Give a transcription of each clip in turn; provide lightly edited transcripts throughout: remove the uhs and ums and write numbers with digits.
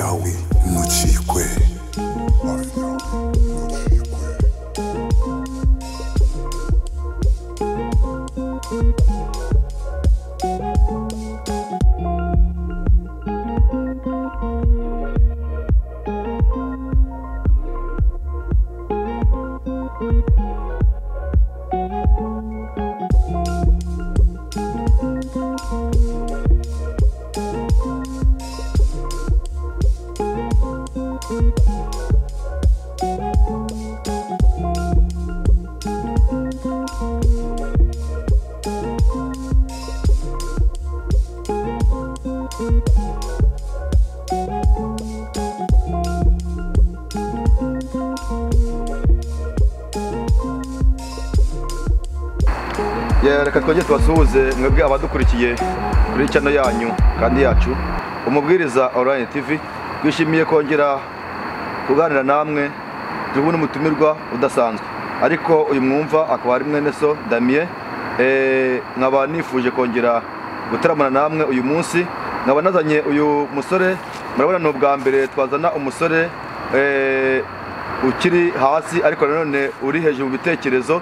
yawe ntucikwe. Reka twongere tubasuhuze mwebwe abadukurikiye kuri channel yanyu kandi yacu umubwiriza online TV. Twishimiye kongera kuganira namwe tubone umutumirwa udasanzwe, ariko uyu mwumva akaba ari mwene so Damien. Nkaba nifuje kongera gutaramana namwe uyu munsi. Nkaba nazanye uyu musore, murabona no bwa mbere twazana umusore ukiri hasi ariko nanone uri hejuru mu bitekerezo.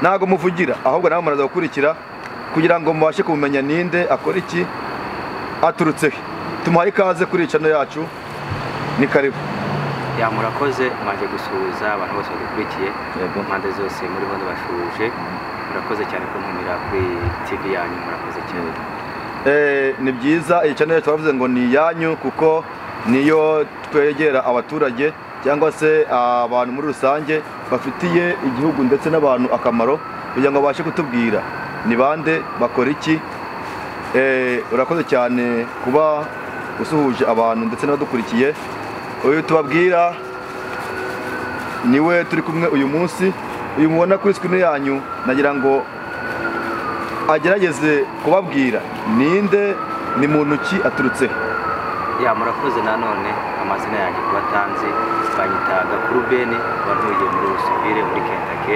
Ntago muvugira ahubwo nawe muraza gukurikira kugira ngo mubashe kumenya ninde akora iki aturutse. Tumuhaye ikaze kuri channel yacu, ni karibu. Ya murakoze, mwaje gusuhuza abantu bose badukurikiye mu mpande zose muri bondo bashuje. Murakoze cyane kuntumira kuri TV yanyu, murakoze cyane. Ni byiza iyi channel twavuze ngo ni yanyu kuko niyo twegera abaturage cyangwa se abantu muri rusange bafitiye igihugu ndetse n'abantu akamaro, kugira ngo babashe kutubwira ni bande bakora iki. Urakoze cyane kuba usuhuje abantu ndetse n'abadukurikiye. Uyu tubabwira niwe turi kumwe uyu munsi. Uyu mubona kuri screen yanyu nagira ngo agerageze kubabwira ninde, ni muntu ki, aturutse. Ya murakoze nanone, amazina yanjye kubatanze banyita Gakuru Bene, wantuye muri Usubire muri Kentucky.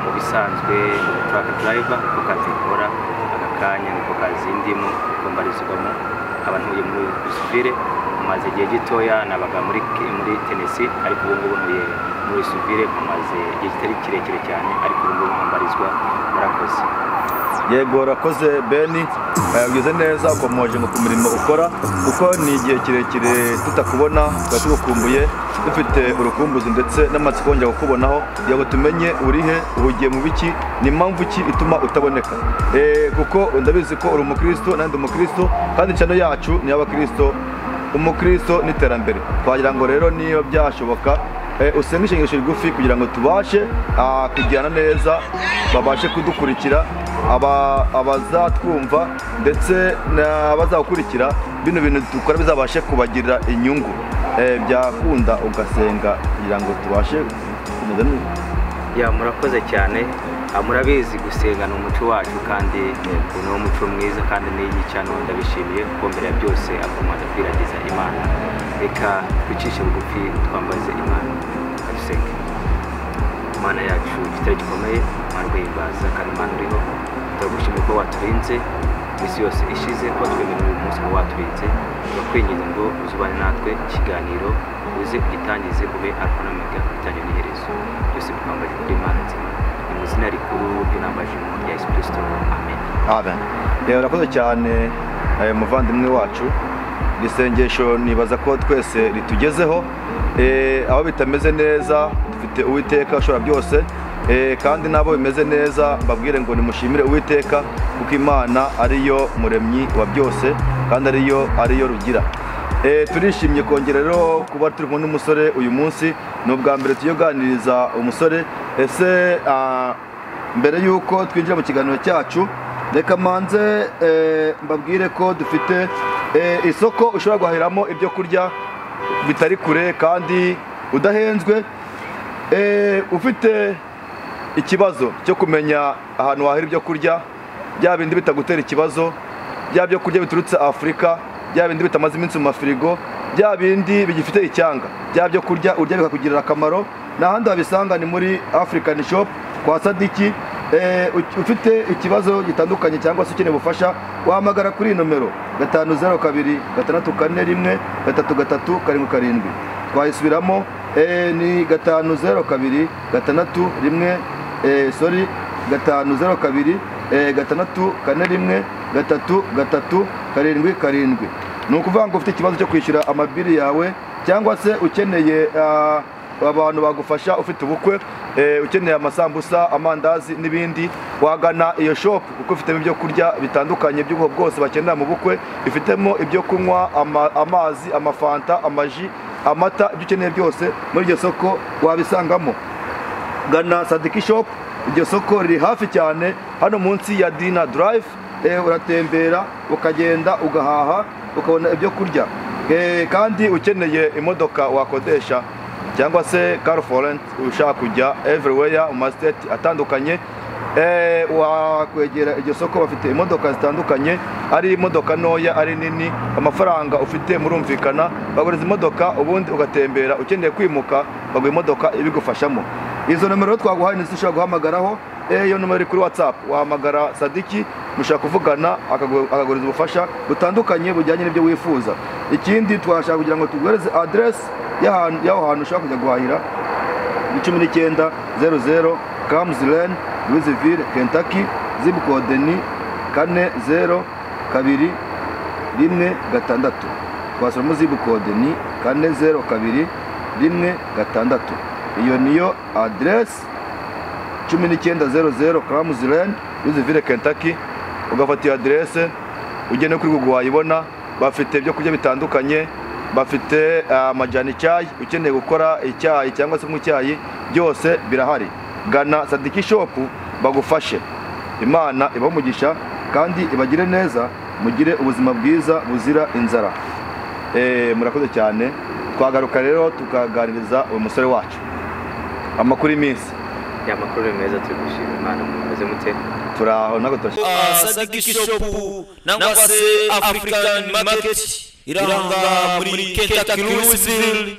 Mu bisanzwe ni truck driver ko kazi nkora agakanya niko kazi ndimo ko mbarizwamo. Abantuye muri Usubire maze igihe gitoya nabaga muri Tennessee, ariko ubu ngubu ntuye muri Usubire maze igihe kitari kirekire cyane, ariko ubu ngubu mbarizwa. Murakoze. Yego urakoze Beni, yagize neza ukomoje mu kumurimo ukora kuko ni igihe kirekire tutakubona, tugukumbuye dufite urukumbuzi ndetse n'amatsiko kongera kukubonaho yego tumenye urihe, uhugiye mu biki, ni impamvu ki ituma utaboneka. Kuko ndabizi ko uri umukristo nandi umukristo kandi channel yacu ni y'abakristo. Umukristo n'iterambere, twagira ngo rero niyo byashoboka usenge ishengesho rigufi kugira ngo tubashe kujyana neza, babashe kudukurikira abazatwumva ndetse n'abazakurikira bino bintu dukora bizabashe kubagirira inyungu. Byakunda ugasenga kugira ngo tubashe kumeza neza. Ya murakoze cyane. Murabizi gusenga ni umuco wacu kandi ni umuco mwiza kandi n'iyi cyane ndabishimiye kuko mbere ya byose akomanda kwiragiza Imana. Reka twicishe bugufi twambaze Imana dusenge. Imana yacu ifite gikomeye, Imana rw'imbaza kandi Imana uriho, turagushimira ko waturinze misi yose ishize, ko twemera uyu munsi ko waturinze. Turakwinginze ngo uzubane natwe ikiganiro uze ugitangize ube alfa na omega, itangiriro n'iherezo, byose bikwambaje kuri Imana nzima. Mu izina rikuru ry'inambaje mu rya Yesu Kristo, amen. Amen. Urakoze cyane muvandimwe wacu. Isengesho nibaza ko twese ritugezeho. Aho bitameze neza dufite Uwiteka ushobora byose, kandi nabo bimeze neza babwire ngo nimushimire Uwiteka kuko Imana ariyo muremyi wa byose kandi ariyo rugira. Turishimye kongera rero kuba turi kumwe n'umusore uyu munsi. Ni ubwa mbere tuyoganiriza umusore. Ese mbere yuko twinjira mu kiganiro cyacu, reka manze mbabwire ko dufite isoko ushobora guhahiramo ibyo kurya bitari kure kandi udahenzwe. Ufite ikibazo cyo kumenya ahantu wahira ibyo kurya, bya bindi bitagutera ikibazo, bya byo kurya biturutse Afrika, bya bindi bitamaze iminsi mu mafirigo, bya bindi bigifite icyanga, bya byo kurya urya bikakugirira akamaro, n'ahandi wabisanga ni muri African Shop kwa Sadiki. ufite ikibazo gitandukanye cyangwa se ukeneye ubufasha wahamagara kuri nomero 502 641 333 twayisubiramo ni 502 641 sorry 502 641 333 ni ukuvuga ngo ufite ikibazo cyo kwishyura amabiri yawe cyangwa se ukeneye abantu bagufasha ufite ubukwe ukeneye amasambusa amandazi n'ibindi wagana iyo shop kuko ifitemo ibyo kurya bitandukanye by'ubwoko bwose bakenera mu bukwe ifitemo ibyo kunywa amazi amafanta amaji amata ibyo ukeneye byose muri iryo soko wabisangamo gana Sadiki shop iryo soko riri hafi cyane hano munsi ya Dina Drive uratembera ukagenda ugahaha ukabona ibyo kurya kandi ukeneye imodoka wakodesha cyangwa se car for rent ushaka kujya everywhere mu state atandukanye wakwegera iryo soko bafite imodoka zitandukanye ari imodoka ntoya ari nini amafaranga ufite murumvikana baguriza imodoka ubundi ugatembera ukeneye kwimuka baguha imodoka ibigufashamo izo nomero twaguhaye ni ushaka guhamagaraho iyo nomero kuri WhatsApp wahamagara Sadiki mushaka kuvugana akaguriza ubufasha butandukanye bujyanye n'ibyo wifuza ikindi twashaka kugira ngo tuguhereze address y'aho hantu ushaka kujya guhahira 1900 Comes Lane Louisville Kentucky zip code ni 4021 twasoma zip code ni 4021 iyo niyo address 1900 Comes Lane Louisville Kentucky ugafata iyo address ugene kuri Google wayibona bafite ibyo kurya bitandukanye bafite amajani cyayi ukeneye gukora icyayi cyangwa se mu cyayi byose birahari gana Sadiki shop bagufashe Imana ibamugisha kandi ibagire neza mugire ubuzima bwiza buzira inzara murakoze cyane twagaruka rero tukaganiriza uyu musore wacu amakuru iminsi amakuru meza tugushima Imana mumeze mute turaho nako Sadiki shop nangwa se African market iranga muri Kentucky Louisville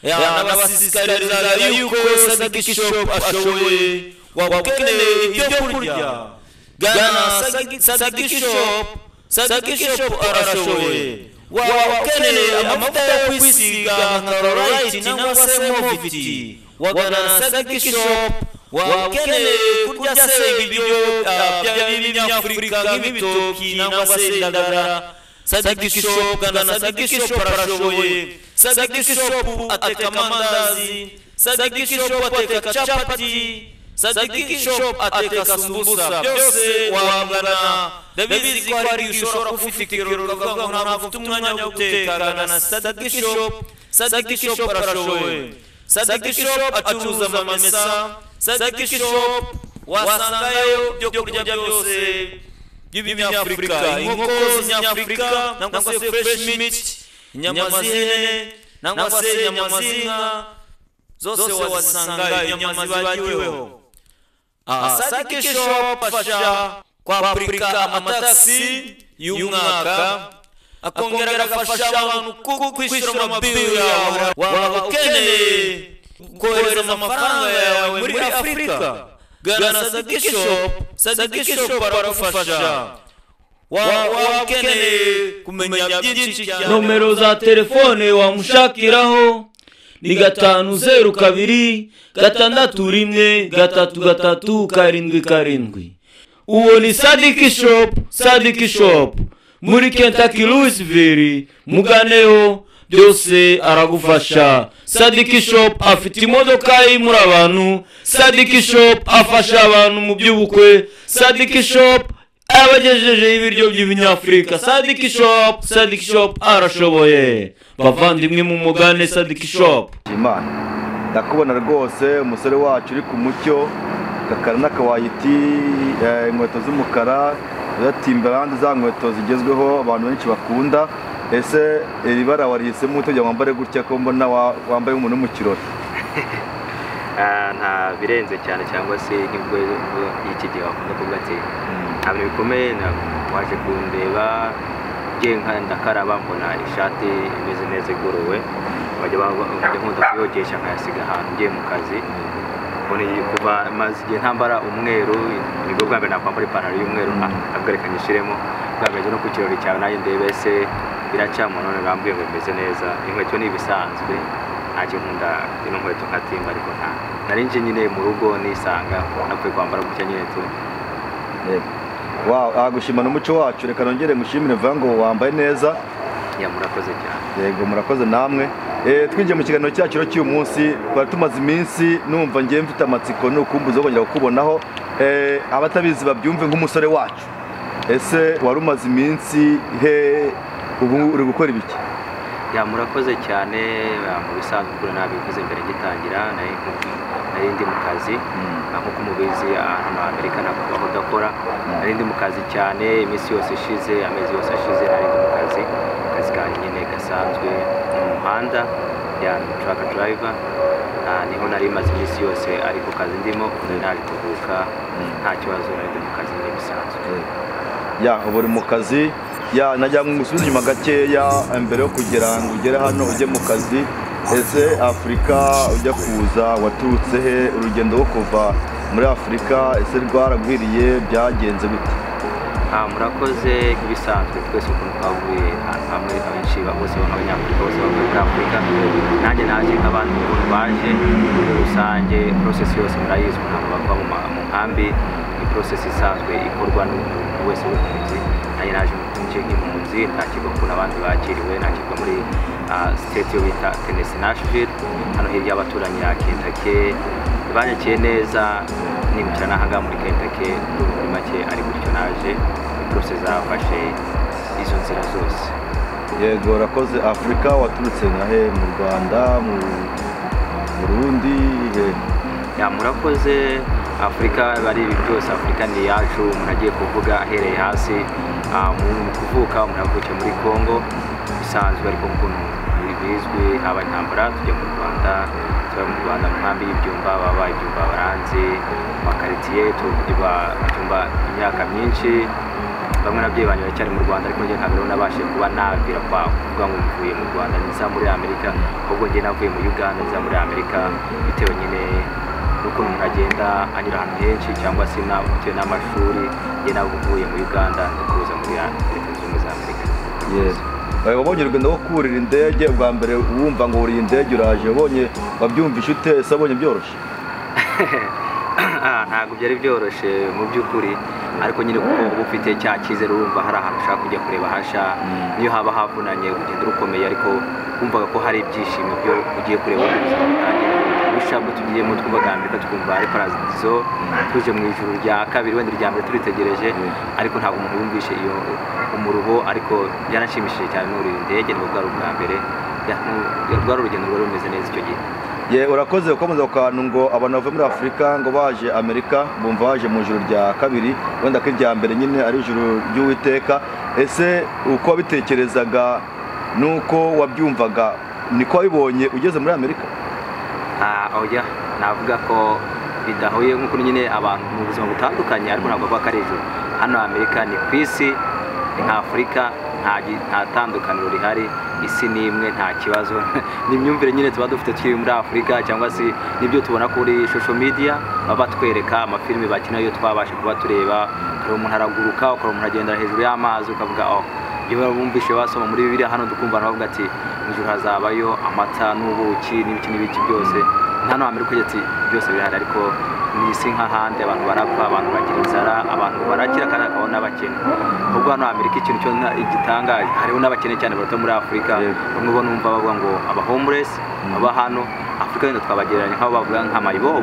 n'abasisikariza yuko Sadiki shop ashoboye wakeneye ibyo kurya gana Sadiki shop arashoboye wakeneye amavuta yo kwisiga nka Rolite nangwa se Moviti wagana Sadiki shop wakeneye kurya se ibiryo by'Afrika nk'ibitoki nangwa se indagara Sadiki shop gana Sadiki shop arashoboye Sadiki shop ateka amandazi Sadiki shop ateka chapati Sadiki shop ateka sambusa byose wangana ndabizi ko ari ushobora kufite ikiroro ukavuga ngo ntabwo ufite umwanya wo guteka gana Sadiki shop arashoboye Sadiki shop acuruza amamesa Sadiki shop wasangayo byo kurya byose by'Afrika inkoko z'Afrika nangwa se fresh meat inyama z'ihene nangwa se inyama z'inka zose wasangayo inyama zibagiweho Sadiki shop fasha kwa Afrika amataxi y'umwaka akongera agafasha abantu kwishyura amabili yawe waba ukeneye kohereza amafaranga yawe muri Afrika gana Sadiki shop baragufasha wakeneye kumenya byinshi cyane nomero za telefone wamushakiraho ni 502 631 333 uwo ni Sadiki shop muri Kentucky Louisville muganeho byose aragufasha Sadiki shop afite imodoka y'imura abantu Sadiki shop afasha abantu mu by'ubukwe Sadiki shop abagejeje ibiryo by'Afrika Sadiki shop arashoboye bavandimwe mu mugane Sadiki shop Imana ndakubona rwose umusore wacu uri ku mucyo Gakara n'akawayiti inkweto z'umukara Timberland za nkweto zigezweho abantu benshi bakunda ese iri bara warisemo utojya wambare gutya ko mbona wambaye umuntu mu kirori nta birenze cyane cyangwa se nibwo iki gihe wakunda kuvuga ati nta bintu bikomeye waje kundeba ngiye ndakaraba mbona ishati imeze neza igorowe bajya nkunda kuyogesha nkayasiga ahantu ngiye mu kazi kuva maze igihe ntambara umweru nibwo bwa mbere nakwambara ipantaro y'umweru agareka nyishiremo bwagaje no ku kirori cyawe nayo ndebe se biracamo none bambwiye ngo bimeze neza inkweto ni ibisanzwe ntaje nkunda ino nkweto nkatimba ariko narinje nyine mu rugo nisanga napfuye kwambara gutya nyine tu wow agushimana umuco wacu reka nongere ngushimire vango wambaye neza ya murakoze cyane yego murakoze namwe twinjiye mu kiganiro cyacu cy'uyu munsi twari tumaze iminsi numva ngiye mfite amatsiko n'ukumbuzo wo kongera kukubonaho abatabizi babyumve nk'umusore wacu ese wari umaze iminsi he ubu uri gukora ibiki ya murakoze cyane mu bisanzwe kuri nabivuze mbere gitangira nari ndi mu kazi nkuko mubizi hano Amerika nako dakora nari ndi mu kazi cyane iminsi yose ishize amezi yose ashize nari ndi mu kazi kazi nyine gasanzwe mu muhanda ya truck driver niho nari maze iminsi yose ariko kazi ndimo nari kuvuka nta kibazo nari ndi mu kazi nyine bisanzwe ya ubu uri mu kazi ya najya ngusubiza inyuma gakeya mbere yo kugira ngo ugere hano ujye mu kazi ese Afrika ujya kuza waturutse he urugendo rwo kuva muri Afrika ese rwaragwiriye byagenze gute murakoze nk'ibisanzwe twese ukuntu twavuye hamwe abenshi bose b'abanyafurika bose bavuye muri Afrika nanjye naje nk'abandi baje muri rusange process yose murayizi umuntu bava mu nkambi ni process isanzwe ikorwa n'umuntu wese w'impunzi nanjye naje nk'impunzi ntakirwa ukuntu abandi bakiriwe nakirwa muri state yo bita Tennessee Nashville hano hirya y'abaturanyi ya Kentucky banyakiye neza nimukira n'ahangaha muri Kentucky muri make ari gutyo naje process zafashe izo nzira zose yego rakoze Afrika waturutse nkahe mu Rwanda mu Burundi ya murakoze Afrika bari byose Afrika ni yacu umuntu agiye kuvuga ahereye hasi mu kuvuka muravuke muri Congo bisanzwe ariko ukuntu bizwi haba intambara tujya mu Rwanda mu nkambi y'ibyumba baba ibyumba baranze makaritiye tuba imyaka myinshi bamwe nabyibanye cyane mu Rwanda ariko ngiye ntabwo nabashe kuba nabwira kwa kuvuga ngo mvuye mu Rwanda niza muri Amerika ahubwo ngiye navuye mu Uganda niza muri Amerika bitewe nyine n'ukuntu umuntu agenda anyura ahantu henshi cyangwa se bitewe n'amashuri ngiye navuye mu Uganda ndakuza muri Leta Zunze Ubumwe za Amerika wabonye urugendo rwo kurira indege bwa mbere wumva ngo uriye indege uraje wabonye wabyumvishe ute ese wabonye byoroshye ntabwo byari byoroshye mu by'ukuri ariko nyine kuko uba ufite cya cyizere urumva hari ahantu ushaka kujya kureba hasha niyo haba havunanye urugendo rukomeye ariko wumvaga ko hari ibyishimo byo ugiye kureba ubuzima butangira bishabwe tugiyemo twumvaga Amerika twumva ari paradizo tuje mu ijuru rya kabiri wenda rya mbere turitegereje ariko ntabwo umuntu yumvishe iyo umuruho ariko byanashimishije cyane n'urira indege nibwo bwari ubwa mbere rwari urugendo rwari rumeze neza icyo gihe urakoze ukomeza ku kantu ngo abantu bavuye muri Afrika ngo baje Amerika bumva baje mu ijuru rya kabiri wenda ko irya mbere nyine ari ijuru ry'Uwiteka ese uko wabitekerezaga nuko wabyumvaga niko wabibonye ugeze muri Amerika oya navuga ko bidahuye nk'uko nyine abantu mu buzima butandukanye ariko ntabwo bavuga ko ari ijuru hano Amerika ni ku isi ni nka Afrika nta tandukaniro rihari isi ni imwe nta kibazo ni imyumvire nyine tuba dufite turi muri Afrika cyangwa se nibyo tubona kuri social media baba batwereka amafilimi bakina yo twabasha kuba tureba umuntu araguruka ukora umuntu agenda hejuru y'amazi ukavuga iyo bumvishe basoma muri Bibiliya hano dukumva bavuga ati ijuru hazabayo amata n'ubuki n'ibiki byose hano Amerika ati byose birahari ariko ni isi nk'ahandi abantu barapfa abantu bagira inzara abantu barakira kandi akabona abakene ubwo hano Amerika ikintu cyo igitangaje hariho n'abakene cyane bato muri Afrika bamwe bo numva bavuga ngo aba homeless aba hano Afrika yenda twabagereranya nk'abo bavuga nk'amayibobo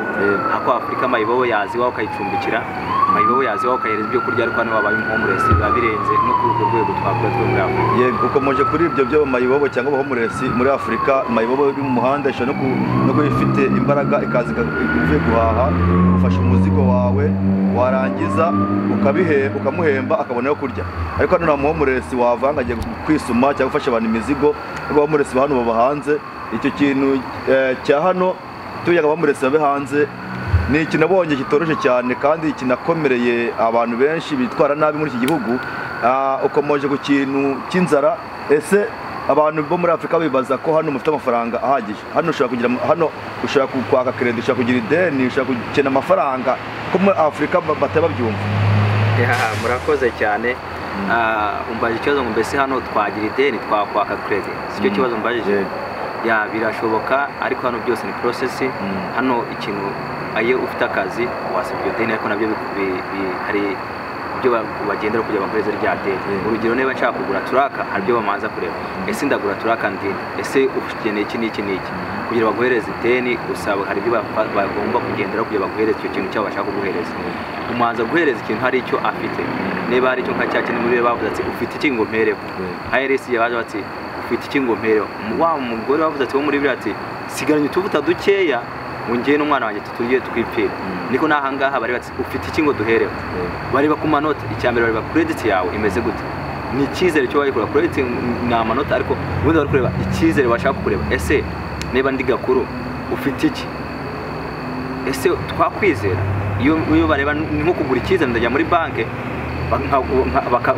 ako Afrika amayibobo yaziwa ukayicumbikira amayibobo yaziwa ukahereza ibyo kurya ariko hano wabaye homeless biba birenze no ku rwego twavuga twe muri Afrika yego ukomeje kuri ibyo byo amayibobo cyangwa homeless muri Afrika amayibobo iri mu muhanda ishobora no kubifite imbaraga ikazi uvuye guhaha ufasha umuzigo wawe warangiza ukamuhemba akabona yo kurya ariko hano nta muhomuresi wavanga agiye kwisuma cyangwa gufasha abantu imizigo abahomuresi hano baba hanze icyo kintu cya hano tuyaga abahomuresi babe hanze ni ikintu nabonye kitoroshye cyane kandi kinakomereye abantu benshi bitwara nabi muri iki gihugu ukomeje ku kintu cy'inzara ese abantu bo muri Afrika bibaza ko hano mufite amafaranga ahagije, hano ushobora kugira hano ushobora kwaka credit, ushobora kugira ideni, ushobora gukena amafaranga ko muri Afrika bataba byumva. Murakoze cyane. Umbaje ikibazo ngo mbese hano twagira ideni twakwaka credit, sicyo kibazo mbajije. Birashoboka ariko hano byose ni process. Hano ikintu ayo ufite akazi wasabye ideni, ariko nabyo hari ibyo bagendera kugira bakoreze rya deni. Urugero niba nshaka kugura turaka hari ibyo bamanza kureba, ese ndagura turaka ndini, ese ukeneye iki n'iki n'iki, kugira baguhereze ideni usaba hari ibyo bagomba kugendera kugira baguhereze icyo kintu cyabo bashaka kuguhereza. Umanza guhereza ikintu hari icyo afite, niba hari icyo nka cyane muri bavuze ati ufite iki ngo mpereho, hayeresi yabaje ati ufite iki ngo mpereho, wa mugore bavuze ati wo muri biri ati sigaranye utuvuta dukeya ungiye n'umwana wanjye tuturye twipfira. Niko nahangaha bari bati ufite iki ngo duhereho, bari bakumanota icyambere, bari credit yawe imeze gute, ni icyizere cyo wayikora. Credit ni amanota, ariko ubundi bari kureba icyizere bashaka kureba, ese niba ndi Gakuru ufite iki, ese twakwizera. Iyo bareba nko kugura icyizere, ndajya muri banke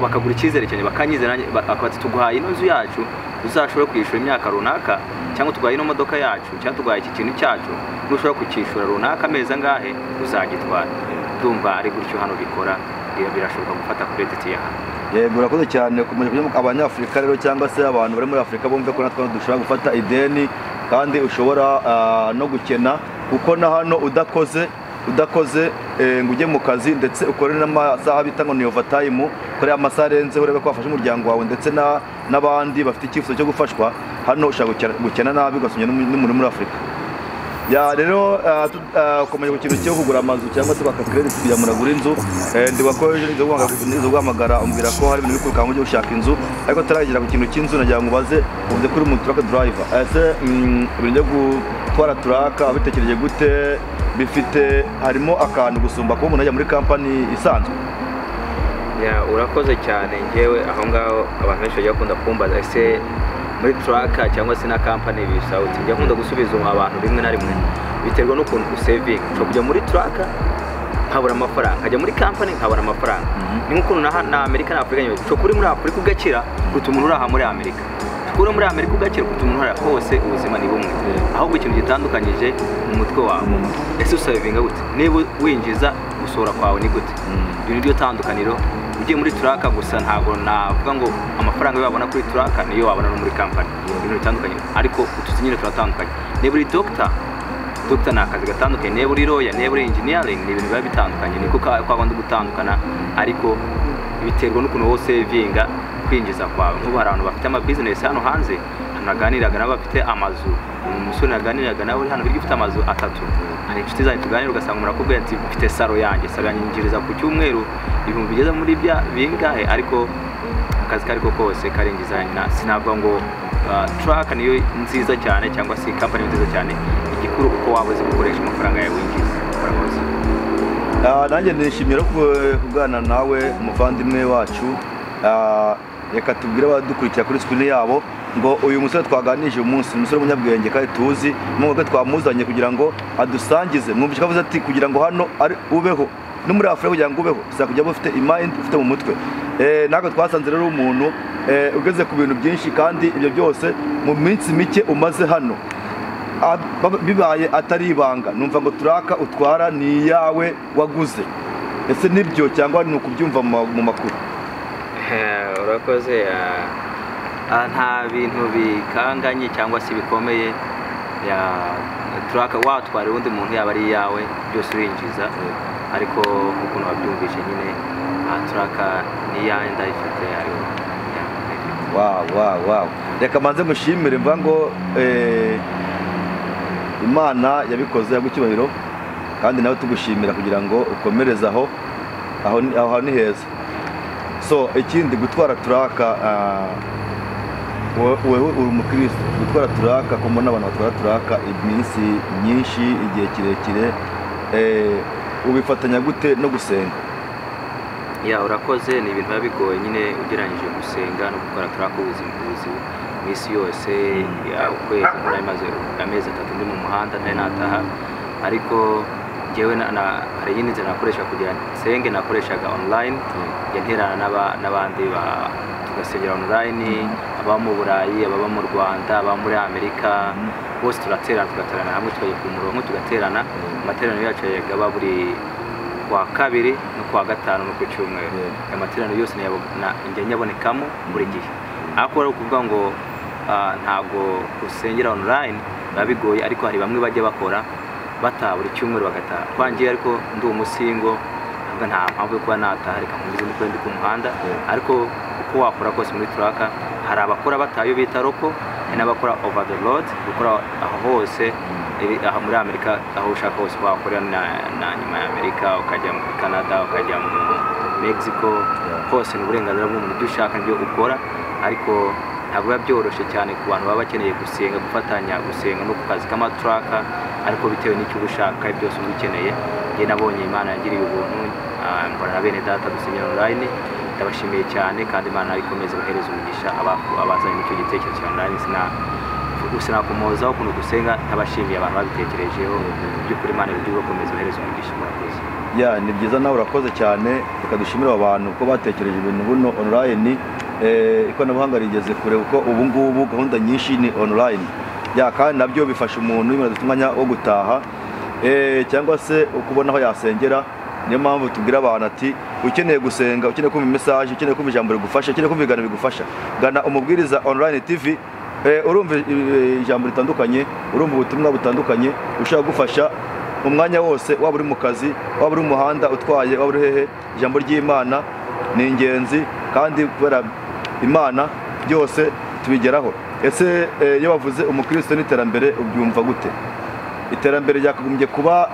bakagura icyizere cyane, bakanyizera bakati tuguhaye ino nzu yacu uzashobora kwishyura imyaka runaka, cyangwa tuguhaye ino modoka yacu, cyangwa tuguhaye iki kintu cyacu nushobora kukishyura runaka amezi angahe uzagitwara. Ndumva ari gutyo hano bikora, birashoboka gufata credit ya hano. Yego, urakoze cyane. Abanyafurika rero cyangwa se abantu bari muri Afrika bumve ko natwe dushobora gufata ideni kandi ushobora no gukena, kuko na hano udakoze ngo ujye mu kazi ndetse ukore n'amasaha bita ngo ni overtime, ukore amasaha arenze urebe ko wafasha umuryango wawe ndetse n'abandi bafite icyifuzo cyo gufashwa, hano ushaka gukena nabi ugasomya n'umuntu muri Afrika. Rero ukomeje ku kintu cyo kugura amazu cyangwa se baka credit kugira ngo uragure inzu, ndibakoje nizo guhamagara umbwira ko hari ibintu bikuruka ngo ushaka inzu, ariko taragira ku kintu cy'inzu nagira ngo ubaze uvuze kuri mu truck driver, ese ibintu byo gutwara turaka abitekereje gute, bifite harimo akantu gusumba kuba umuntu ajya muri company isanzwe? Urakoze cyane. Ngewe aho ngaho abantu benshi bajya bakunda kumbaza ese muri truck cyangwa se na company bisawuti, njya nkunda gusubiza abantu rimwe na rimwe biterwa n'ukuntu usaving. Ushobora kujya muri truck nkabura amafaranga, nkajya muri company nkabura amafaranga. Ni nk'ukuntu na Amerika na Afrika nyine, ushobora kuri muri Afrika ugakira kuruta umuntu uri aha muri Amerika, kuri muri Amerika ugakira kuruta umuntu uri hose. Ubuzima ni bumwe, ahubwo ikintu gitandukanyije mu mutwe wawe. Ese usavinga gute? Niba winjiza gusohora kwawe ni gute? Ibyo niryo tandukaniro. Ugiye muri turaka gusa ntabwo navuga ngo amafaranga babona kuri turaka niyo wabona no muri company, ibintu bitandukanye, ariko utuzi nyine turatandukanye. Niba uri doctor ni akazi gatandukanye, niba uri lawyer, niba uri engineering, ni ibintu biba bitandukanye. Niko kwagomba gutandukana, ariko biterwa n'ukuntu wowe savinga kwinjiza kwawe. Nk'ubu hari abantu bafite ama business hano hanze, naganiraga nabo bafite amazu, umusore naganiraga nawe hano biri gifite amazu 3, hari inshuti zanjye tuganira ugasanga murakubwira ati mfite saro yanjye nyinjiriza ku cyumweru ibihumbi bigeze muri bingahe, ariko akazi kariko kose karinjiza nyina. Sinavuga ngo truck niyo nziza cyane cyangwa se company nziza cyane, igikuru uko wabuze gukoresha amafaranga yawe winjiza. Nanjye nishimira kugana nawe umuvandimwe wacu. Reka tubwire abadukurikira kuri screen yabo ngo uyu musore twaganije umunsi umusore w'umunyabwenge kandi tuzi n'ubwo twamuzanye kugira ngo adusangize. Mwumvise ko avuze ati kugira ngo hano ubeho no muri Afrika kugira ngo ubeho saka kujya ufite mind ufite mu mutwe. Nako twasanze rero umuntu ugeze ku bintu byinshi, kandi ibyo byose mu minsi mike umaze hano bibaye atari ibanga. Numva ngo turaka utwara ni yawe waguze, ese nibyo cyangwa ni ukubyumva mu makuru? Urakoze. Nta bintu bikanganye cyangwa se bikomeye. Turaka watwara undi muntu yaba ari yawe byose urinjiza, ariko ukuntu wabyumvishe nyine turaka ni yawe ndayifite. Wow. Reka manze mushimire mva ngo Imana yabikoze yagucyubahiro, kandi nawe tugushimira kugira ngo ukomereze aho ni heza. So ikindi gutwara turaka, wewe uri umukristo, gutwara turaka ko mbona abantu batwara turaka iminsi myinshi igihe kirekire, ubifatanya gute no gusenga? Urakoze. Ni ibintu biba bigoye nyine ugereranyije gusenga no gukora turaka ubuzima iminsi yose. Ukwezi maze amezi 3 ndi mu muhanda ntari nataha, ariko njyewe hari yindi nzira nakoresha kugira nsenge, nakoreshaga online, yanterana n'abandi tugasengera online, aba mu Burayi, aba mu Rwanda, aba muri Amerika, bose turaterana hamwe twaje ku murongo tugaterana. Amateraniro yacu yagaba buri kwa kabiri no kwa gatanu no ku cyumweru. Amateraniro yose njye nyabonekamo buri gihe. Ariko ari ukuvuga ngo ntago usengera online babigoye, ariko hari bamwe bajya bakora bataha buri cyumweru bagataha. Kwangiye ariko ndi umusingo nta mpamvu yo kuba nataha, reka nkomeze nuko ndi ku muhanda. Ariko uko wakora kose muri turaka hari abakora batayo bita roko, n'abakora over the road, gukora aho hose aha muri Amerika, aho ushaka hose wakora na nyuma ya Amerika, ukajya muri Canada, ukajya mu Mexico, hose ni uburenganzira bw'umuntu ibyo ushaka nibyo ukora. Ariko ntabwo biba byoroshye cyane ku bantu baba bakeneye gusenga, gufatanya gusenga no ku kazi k'amaturaka, ariko bitewe n'icyo ushaka byose ubikeneye. Njye nabonye Imana yagiriye ubuntu, mbona na bene data dusengera online. Ndabashimiye cyane kandi Imana ikomeze guhereza umugisha abazanye n'icyo gitekerezo cya online. Sinakumozaho ukuntu dusenga, ntabashimiye abantu babitekerejeho. By'ukuri Imana igiye gukomeza guhereza umugisha. Murakoze. Ni byiza nawe urakoze cyane, reka dushimire abantu ko batekereje ibintu buno online. Ikoranabuhanga rigeze kure kuko ubu ngubu gahunda nyinshi ni online. Kandi nabyo bifasha umuntu imana dufite umwanya wo gutaha cyangwa se ukubona aho yasengera. Niyo mpamvu tubwira abantu ati ukeneye gusenga, ukeneye kumva message, ukeneye kumva ijambo rigufasha, ukeneye kumva ibiganiro bigufasha, gana umubwiriza online TV. Urumva ijambo ritandukanye, urumva ubutumwa butandukanye ushaka gufasha umwanya wose, waba uri mu kazi, waba uri mu muhanda utwaye, waba uri hehe. Ijambo ry'Imana ni ingenzi kandi kubera Imana byose tubigeraho. Ese iyo bavuze umukristo n'iterambere ubyumva gute? Iterambere ryakagombye kuba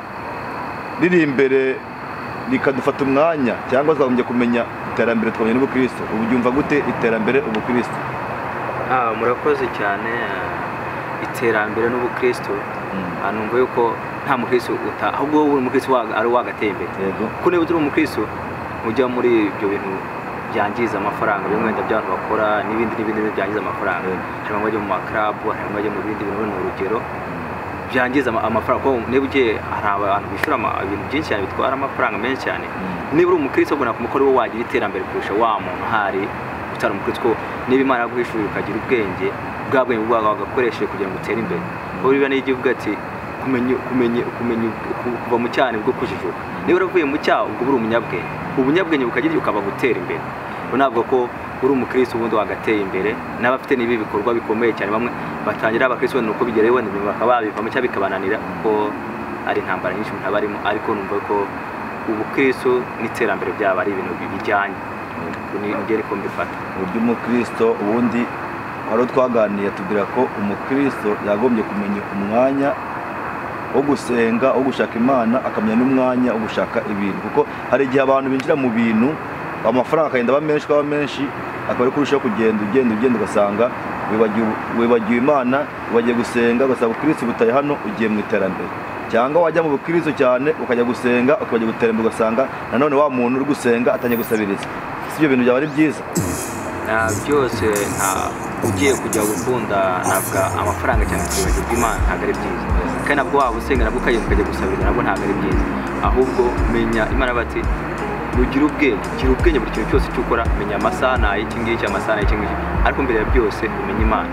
riri imbere rikadufata umwanya, cyangwa twagombye kumenya iterambere twamenye n'ubukristo? Ubyumva gute iterambere ubukristo? Murakoze cyane. Iterambere n'ubukristo numva yuko nta mukristo ahubwo uri umukristo ari wagateye imbere. Kuko niba uri umukristo ujya muri ibyo bintu byangiza amafaranga, bimwe by'abantu bakora n'ibindi byangiza amafaranga. Hari bamwe bajya mu club, hari bamwe bajya mu bindi bintu, ni urugero byangiza amafaranga. Kuko niba ugiye hari abantu bishura ibintu byinshi cyane bitwara amafaranga menshi cyane. Niba uri umukristo ubona ko umukoro wagira iterambere kurusha wa muntu hari utari umukristo. Niba Imana yaguhishurira ukagira ubwenge, bwa bwenge bwawe wagakoresheje kugira ngo utere imbere. Kuko biba n'igihe uvuga ati kumenya kuva mu cyane bwo kujijuka. Niba uravuye mu cyaha ubwo uri umunyabwenge, ubunyabwenge bukagira ukaba gutera imbere. Ntabwo ko uri umukristo ubundi wagateye imbere. N'abafite nibi bikorwa bikomeye cyane, bamwe batangira abakristo nuko bigerewe bakababivamo cyangwa bikabananira ko ari intambara nyinshi umuntu aba arimo. Ariko numva ko ubukristo n'iterambere byaba ari ibintu bijyanye. Ngere ko mbifata uburyo umukristo ubundi wari twaganiye tubwira ko umukristo yagombye kumenya umwanya wo gusenga, wo gushaka Imana, akamenya n'umwanya wo gushaka ibintu. Kuko hari igihe abantu binjira mu bintu, amafaranga akagenda aba menshi, akaba ari kurushaho kugenda ugasanga wibagiwe Imana, wibagiye gusenga, ugasanga ubukristo butaye hano, ugiye mu iterambere. Cyangwa wajya mu bukristo cyane ukajya gusenga, ukajya guterambera, ugasanga nanone wa muntu uri gusenga atangiye gusabiriza. Ibyo bintu byaba ari byiza. Byose ugiye kujya gukunda navuga amafaranga cyane kwibagirwa Imana ntabwo ari byiza. Kandi nabwo waba usenga nabwo ukajya gusabiriza nabwo ntabwo ari byiza. Ahubwo menya Imana bati ugira ubwenge buri kintu cyose cyukora, menya amasaha y'iki ngiki, amasaha y'iki ngiki. Ariko mbere ya byose umenya Imana.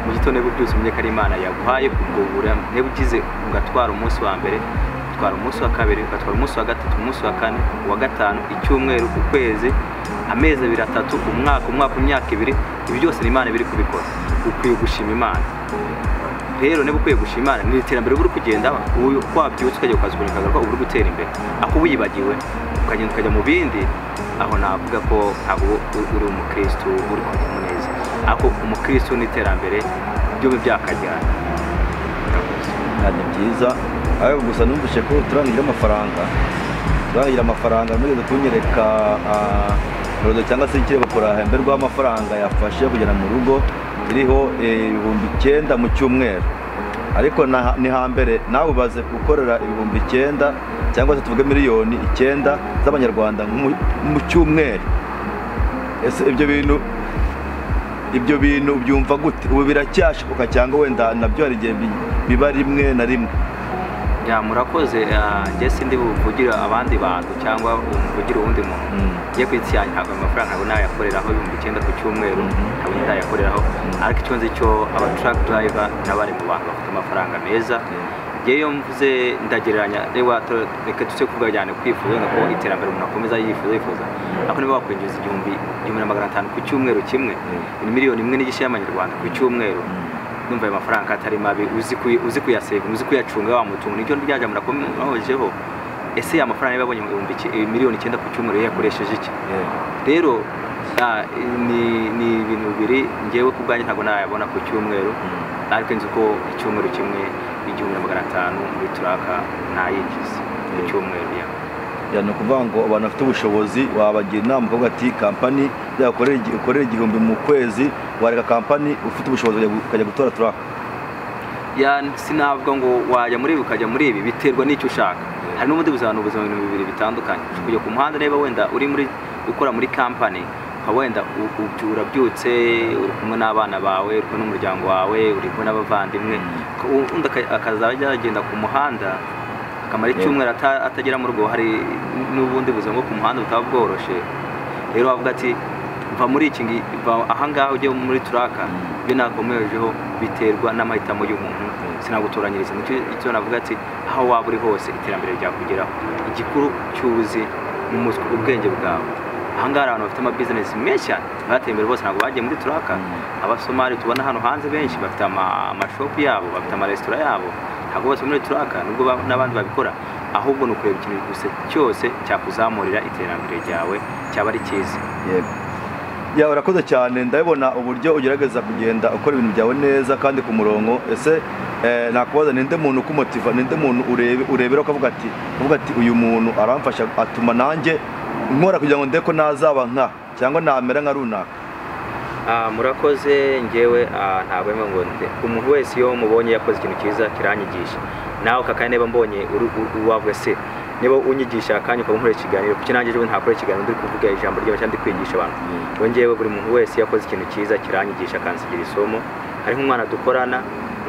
Mu gitondo byose umenye ko ari Imana yaguhaye ubwo burema. Niba ugize ugatwara umunsi wa mbere, ugatwara umunsi wa kabiri, ugatwara umunsi wa gatatu, umunsi wa kane, uwa gatanu, icyumweru, ukwezi, amezi 2, 3, umwaka, imyaka 2, ibi byose ni Imana biri kubikora. Ukwiye gushima Imana. Rero niba ukwiye gushima Imana ni iterambere buri kugenda, kwabyutse ukajya ukazuboneka ko uri gutera imbere. Ako wibagiwe ukajya mu bindi, aho navuga ko ntabwo uri umukristo uri kujya neza. Ako umukristo n'iterambere byo byakajyana. Ni byiza. Ariko gusa numvise ko turangira amafaranga muri tunyereka rodo cyangwa se ikirego kora hemberwa amafaranga yafashe kugera mu rugo iriho 9,000 mu cyumweru. Ariko ni hambere nawe ubaze gukorera 9,000 cyangwa se tuvuge 9,000 z'abanyarwanda mu cyumweru. Ese ibyo bintu byumva gute? Ubu biracyashoboka cyangwa wenda nabyo hari igihe biba rimwe na rimwe? ya murakoze njye sindi buvugira abandi bantu cyangwa umvugira uwundi muntu ngiye kwitsiyanya ntabwo amafaranga ntabwo nayakoreraho 9,000 ku cyumweru ntabwo ndayakoreraho ariko icyo nzi cyo aba truck driver n'abari mu bantu bafite amafaranga meza ngeyo mvuze ndagereranya reka tuse kuvuga cyane kwifuza ngo iterambere umuntu akomeza yifuza ariko niba wakwinjiza 1,500 ku cyumweru kimwe ni miliyoni 1.5 y'amanyarwanda ku cyumweru numva ayo mafaranga atari mabi uzi kuyasave uzi kuyacunga wa mutungo nicyo ryaje murakomejeho ese ya mafaranga yabonye 9,000 ku cyumweru yakoresheje iki rero ni ibintu bibiri ngewe ku bwanjye ntabwo nayabona ku cyumweru ariko nzi ko icyumweru kimwe 1,500 muri turaka nayigize ku cyumweru ya no kuvuga ngo abantu bafite ubushobozi wabagira inama ukavuga ati kampani yakorera 1,000 mu kwezi wareka kampani ufite ubushobozi ukajya gutora turaka ya sinavuga ngo wajya muri ibi ukajya muri ibi biterwa n'icyo ushaka hari n'ubundi buzima ibintu bibiri bitandukanye kujya ku muhanda neba wenda uri muri ukora muri kampani wenda urabyutse uri kumwe n'abana bawe uri kumwe n'umuryango wawe uri kumwe n'abavandimwe undi akazajya agenda ku muhanda akamara icyumweru atagera mu rugo hari n'ubundi buzima bwo ku muhanda butaba bworoshe rero bavuga ati mva muri iki ahangaha ujye muri turaka ibyo nakomejeho biterwa n'amahitamo y'umuntu sinagutoranyiriza icyo navuga ati aho waba uri hose iterambere ryakugeraho igikuru cy'ubuzi n'umutwe ubwenge bwawe ahangaha abantu bafite amabizinesi menshi cyane bateye imbere bose ntabwo bagiye muri turaka abasomali tubona hano hanze benshi bafite amashopu yabo bafite amaresitora yabo ntabwo bose muri turaka nubwo n'abandi babikora ahubwo ni ukureba ikintu gusa cyose cyakuzamurira iterambere ryawe cyaba ari cyiza ya urakoze cyane ndabona uburyo ugerageza kugenda ukora ibintu byawe neza kandi ku murongo ese nakubaza ninde muntu ukumotiva ninde muntu urebera ukavuga ati uyu muntu aramfasha atuma nanjye nkora kugira ngo ndeko nazaba nka cyangwa namera nka runaka murakoze ngewe ntabwo ngo umuntu wese iyo mubonye yakoze ikintu cyiza kiranyigisha nawe kakane neba mbonye uwavuga se niba unyigisha akanya ukaba nkora ikiganiro kuko nanjye ejo ntakora ikiganiro ndi kuvuga ijambo ry'abantu cyangwa ndi kwigisha abantu ngewe buri muntu wese yakoze ikintu cyiza kiranyigisha akansigira isomo hari nk'umwana dukorana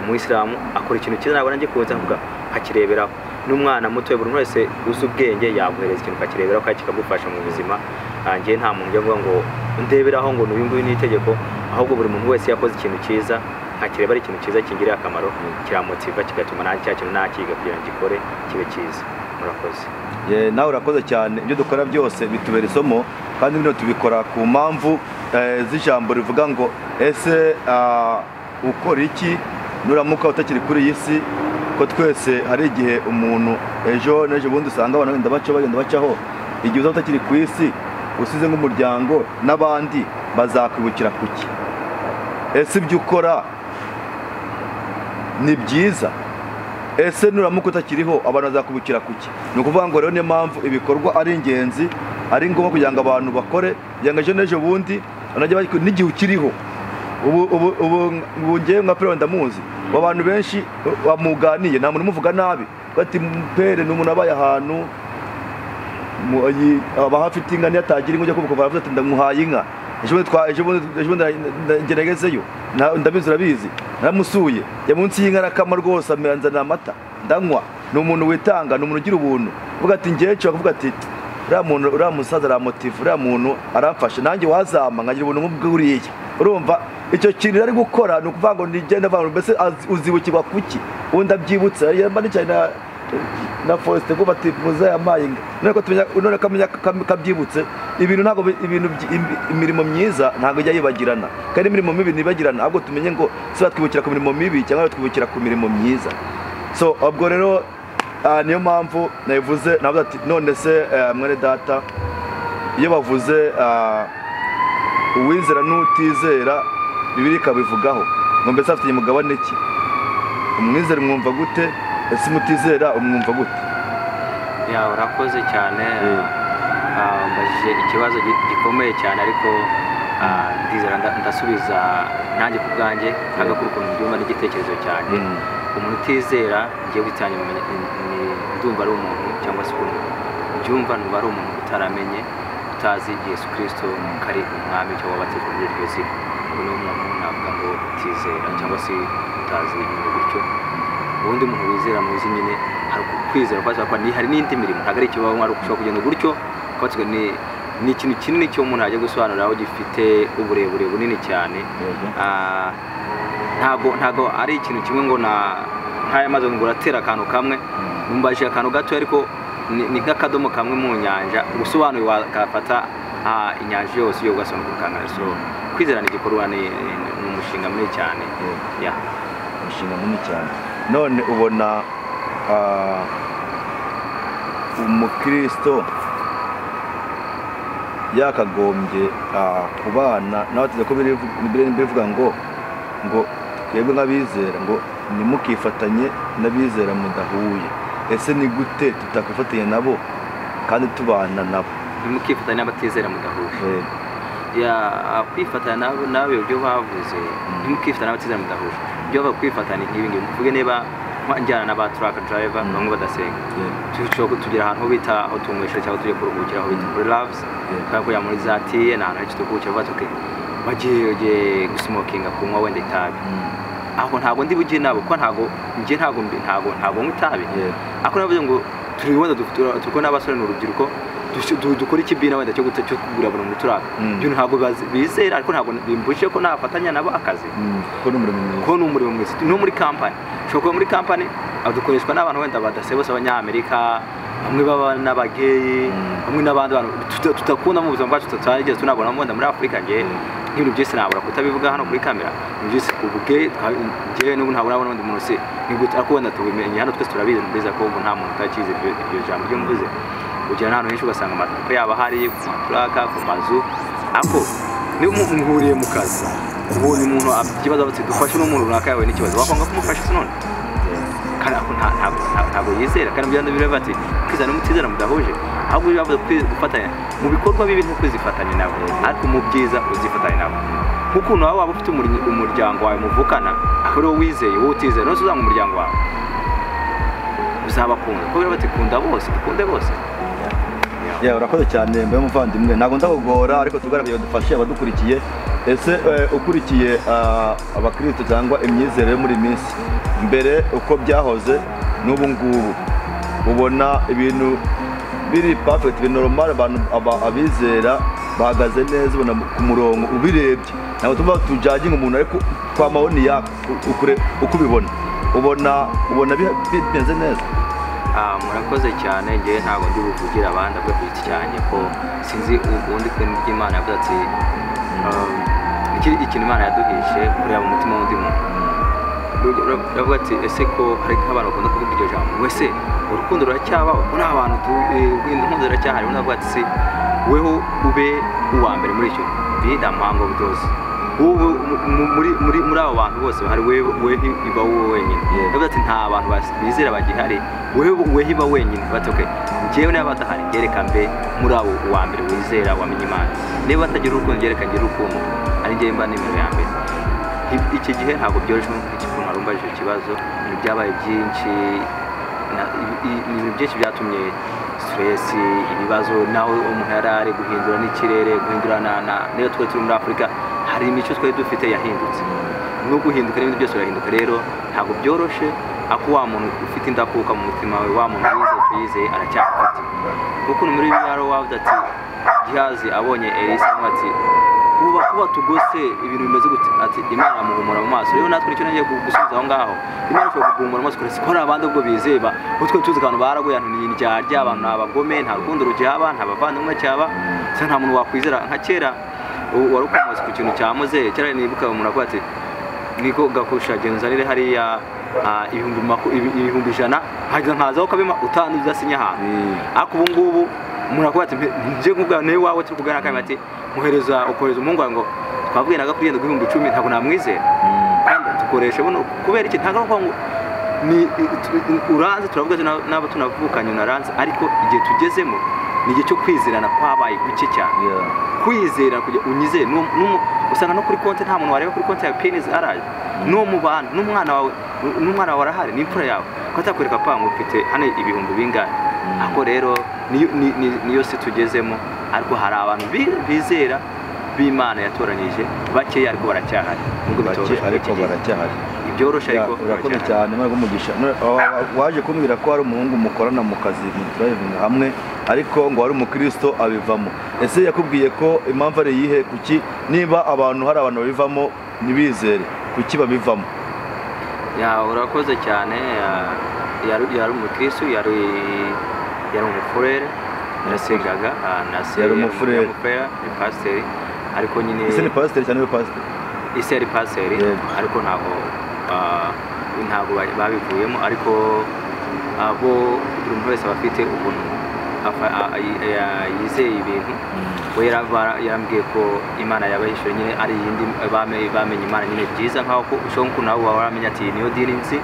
umuyisilamu akora ikintu cyiza nabona ngiye kuza kuvuga hakireberaho n'umwana muto buri wese uzi ubwenge yaguhereza ikintu kakireberaho kandi kikagufasha mu buzima ngiye nta muntu ujya ngo ndeberaho ngo n'uyu nguyu ni itegeko ahubwo buri muntu wese yakoze ikintu cyiza ntakireba ari ikintu cyiza kingirira akamaro kiramotiva kigatuma nanjye cya kintu nakiga kugira ngo gikore kibe cyiza murakoze nawe urakoze cyane ibyo dukora byose bitubera isomo kandi bino tubikora ku mpamvu z'ijambo rivuga ngo ese ukora iki nuramuka utakiri kuri iyi si ko twese hari igihe umuntu ejo n'ejo bundi usanga abantu bagenda bacaho igihe uzaba utakiri ku isi usize nk'umuryango n'abandi bazakwibukira kuki ese ibyo ukora ni byiza ese nuramuka utakiriho abantu bazakubukira kuki ni ukuvuga ngo rero niyo mpamvu ibikorwa ari ingenzi ari ngombwa kugira ngo abantu bakore kugira ngo ejo n'ejo bundi n'igihe ukiriho ubu ngewe nka Pere ndamuzi abantu benshi bamuganiye nta muntu umuvuga nabi bati Pere ni umuntu abaye ahantu aba hafite inka ntiyatagira inka ujya kuvuga baravuze ati ndamuhaye inka ejo bundi ngeregezeyo ndabizi urabizi naramusuye ya munsi y'inka arakama rwose amanzanira amata ndanywa ni umuntu witanga ni umuntu ugira ubuntu uvuga ati ngewe nshobora kuvuga ati uriya musaza aramotiva uriya muntu aramfasha nanjye wazama nkagira ubuntu nk'ubwuriye urumva icyo kintu ari gukora ni ukuvuga ngo nigenda abantu mbese uzibukirwa kuki ubundi abyibutse yamba n'icyayi na Faustin kuva ati muzayampaye none kamenya kabyibutse ibintu ntabwo imirimo myiza ntabwo ijya yibagirana kandi imirimo mibi ntibagirana ahubwo tumenye ngo si batwibukira ku mirimo mibi cyangwa batwibukira ku mirimo myiza so ubwo rero niyo mpamvu nabivuze navuze ati none se mwene data iyo bavuze uwizera n'utizera Bibiliya ikabivugaho ngo mbese afite umugabane ki umwizera mwumva gute ese mutizera umwumva gute urakoze cyane mbajije ikibazo gikomeye cyane ariko ndizera ndasubiza nanjye ku bwanjye Gakuru ukuntu mbyumva n'igitekerezo cyanjye umuntu utizera ngiye gutanya ndumva ari umuntu cyangwa se ukuntu byumva numva ari umuntu utaramenye utazi Yesu Kristo kari umwami cyangwa wabatijwe muri iryo zina ubu ni umuntu navuga ngo utizera cyangwa se utazi ibintu gutyo ubundi umuntu wizera muzi nyine hari kwizera kwa ni hari n'indi mirimo ntabwo ari icyo wari ushobora kugenda gutyo kwatswe ni ikintu kinini cyo umuntu ajya gusobanura aho gifite uburebure bunini cyane ntago ari ikintu kimwe ngo nk'aya maze ngo uratera akantu kamwe mumbaje akantu gato ariko ni nk'akadomo kamwe mu nyanja ubusobanuro wakafata inyanja yose yo gasoma kukangara so kwizera ni igikorwa ni umushinga munini cyane ya umushinga munini cyane none ubona umukristo yakagombye kubana n'abateze ko bivuga ngo twebwe nk'abizera ngo nimukifatanye n'abizera mudahuye ese ni gute tutakwifatanya nabo kandi tubana nabo nimukifatanya n'abatizera mudahuje kwifatanya nabo ibyo bavuze nimukifatanya n'abatizera mudahuje ibyo bakwifatanya nk'ibi ngibi mvuge niba njyana n'aba truck driver bamwe badasenga tugira ahantu bita aho tunywesha cyangwa tujye kuruhukira aho bita kuri loves kandi muri zatiye n'ahantu henshi tukuruhukira batuke bagiye gusmokinga kunywa wenda itabi aho ntabwo ndi bugiye nabo ko ntabwo nywa itabi ako navuze ngo turi wenda tuko n'abasore n'urubyiruko dukora ikibina wenda cyo kugura abantu muri turaka byo ntabwo bizera ariko ntabwo bimbushe ko nafatanya nabo akazi ko n'umurimo mwiza no muri company shoko muri company adukoreshwa n'abantu wenda badase bose abanyamerika bamwe baba n'abageyi bamwe n'abandi bantu tutakunda mu buzima bwacu tutarigeze tunabona wenda muri Afrika nge n'ibintu byose nabura kutabivuga hano kuri kamera byose kubuge ngewe n'ubu ntabwo nabona undi muntu se nigute ako wenda tubimenye hano twese turabizi neza ko nta muntu utakize ibyo jambo ryo mvuze ujya hano henshi ugasanga amaduka yaba hari ku maturaka ku mazu ako ni muhuriye mu kazi ubonye umuntu ikibazo ati dufashe n'umuntu runaka yawe n'ikibazo wakwanga kumufasha none kandi ako ntabwo yizera kandi byanda bireba ati kwizana n'umutizana mudahuje ahubwo yavuze gufatanya mu bikorwa bibi nko kwizifatanya nabo ariko mu byiza uzifatanya nabo nk'ukuntu waba ufite umuryango wawe muvukana akari wo wizeye wowe utizera nose uzanga umuryango wawe uzabakunda kuko bati kunda bose dukunde bose urakoze cyane mbe muvandimwe ntabwo ndahogora ariko tugaragaye dufashe abadukurikiye ese ukurikiye abakristo cyangwa imyizerere muri minsi mbere uko byahoze n'ubu ngubu ubona ibintu biri perfect biri normal abantu abizera bahagaze neza ubona ku murongo ubirebye ntabwo tuvuga tujaging umuntu ariko kwa maoni ya ukure uko ubibona ubona bipenze neza murakoze cyane ngewe ntabwo ndi buvugira abandi abwe ku giti cyanjye ko sinzi ubundi kwintu ry'Imana yavuze ati ikintu Imana yaduhishe kureba mu mutima w'undi muntu yavuga ati ese ko hari nk'abantu bakunda kuvuga iryo jambo wese urukundo ruracyabaho ko nta bantu inkunzi ruracyahari unavuga ati se weho ube uwa mbere muri icyo bida muhango byose ubu muri abo bantu bose hari wewe iba wowe wenyine yavuze ati nta bantu bizera bagihari wewe iba wenyine batoke ngewe n'aba badahari yereka mbe muri abo uwa mbere wizera wamenye Imana niba batagira urukundo yereka ngira urukundo ari ngewe mba nimero ya mbere iki gihe ntabwo byoroshye nk'ukuntu harumbaje icyo kibazo byabaye byinshi ibintu byinshi byatumye stress ibibazo naho umuntu yarari guhindura n'ikirere guhindurana niyo turi muri Afrika hari imico twari dufite yahindutse no guhinduka n'ibindi byose birahinduka rero ntabwo byoroshe ako wa muntu ufite indakuka mu mutima we wa muntu wize aracyafite kuko muri biyaro wavuze ati gihazi abonye Elisa ati kuba tugose ibintu bimeze gute ati Imana amuhumura mu maso rero natwe icyo nagiye gusubiza aho ngaho Imana ishobora kuguhumura mu maso kuretse ko abandi ubwo bizeba utwo tuzi abantu baragoye abantu ni indyarya abantu abagome nta rukundo rugihaba nta bavandimwe cyaba se nta muntu wakwizera nka kera wari ukomoze ku kintu cya Mose kera nibuka umuntu avuga ati niko gakusha genzanire hariya ibihumbi 100 hajya nkazaho kabima utanu uzasinya ahantu ariko ubu ngubu umuntu avuga ati nje nkubwa nawe wawe turi kugana kandi ati muhereza ukoreza umuhungu wawe ngo twabwiraga kugenda guhumbi 10 ntabwo namwizera kandi dukoresha buno kubera iki ntabwo ngo ni uranze turavuga n'abo tunavukanye naranze ariko igihe tugezemo ni igihe cyo kwizerana kwabaye guke cyane kwizera kujya unyizeye usanga no kuri konti nta muntu wareba kuri konti ya penis araje no mu bantu n'umwana wawe arahari n'imfura yawe ko atakwereka pangu ufite hano ibihumbi bingahe ako rero niyo si tugezemo ariko hari abantu bizera b'Imana yatoranije bakeya ariko baracyahari nubwo bitoroshye ariko baracyahari ntibyoroshe ariko urakoze cyane mara umugisha waje kumbwira ko ari umuhungu mukorana mu kazi mu driving hamwe ariko ngo ari umukristo abivamo ese yakubwiye ko impamvu ari yihe kuki niba abantu hari abantu babivamo nibizere kuki babivamo urakoze cyane yari umukristo yari umufurere yarasengaga yari umufurere pasiteri ariko nyine ese ni pasiteri cyane pasiteri ise ari pasiteri ariko ntabwo babivuyemo ariko abo buri muntu wese bafite ubuntu yizeye ibintu we yarambwiye ko Imana yabahishuye nyine ari yindi bamenye Imana nyine byiza nkaho ko ushobora ko nawe waramenya ati niyo dini nzi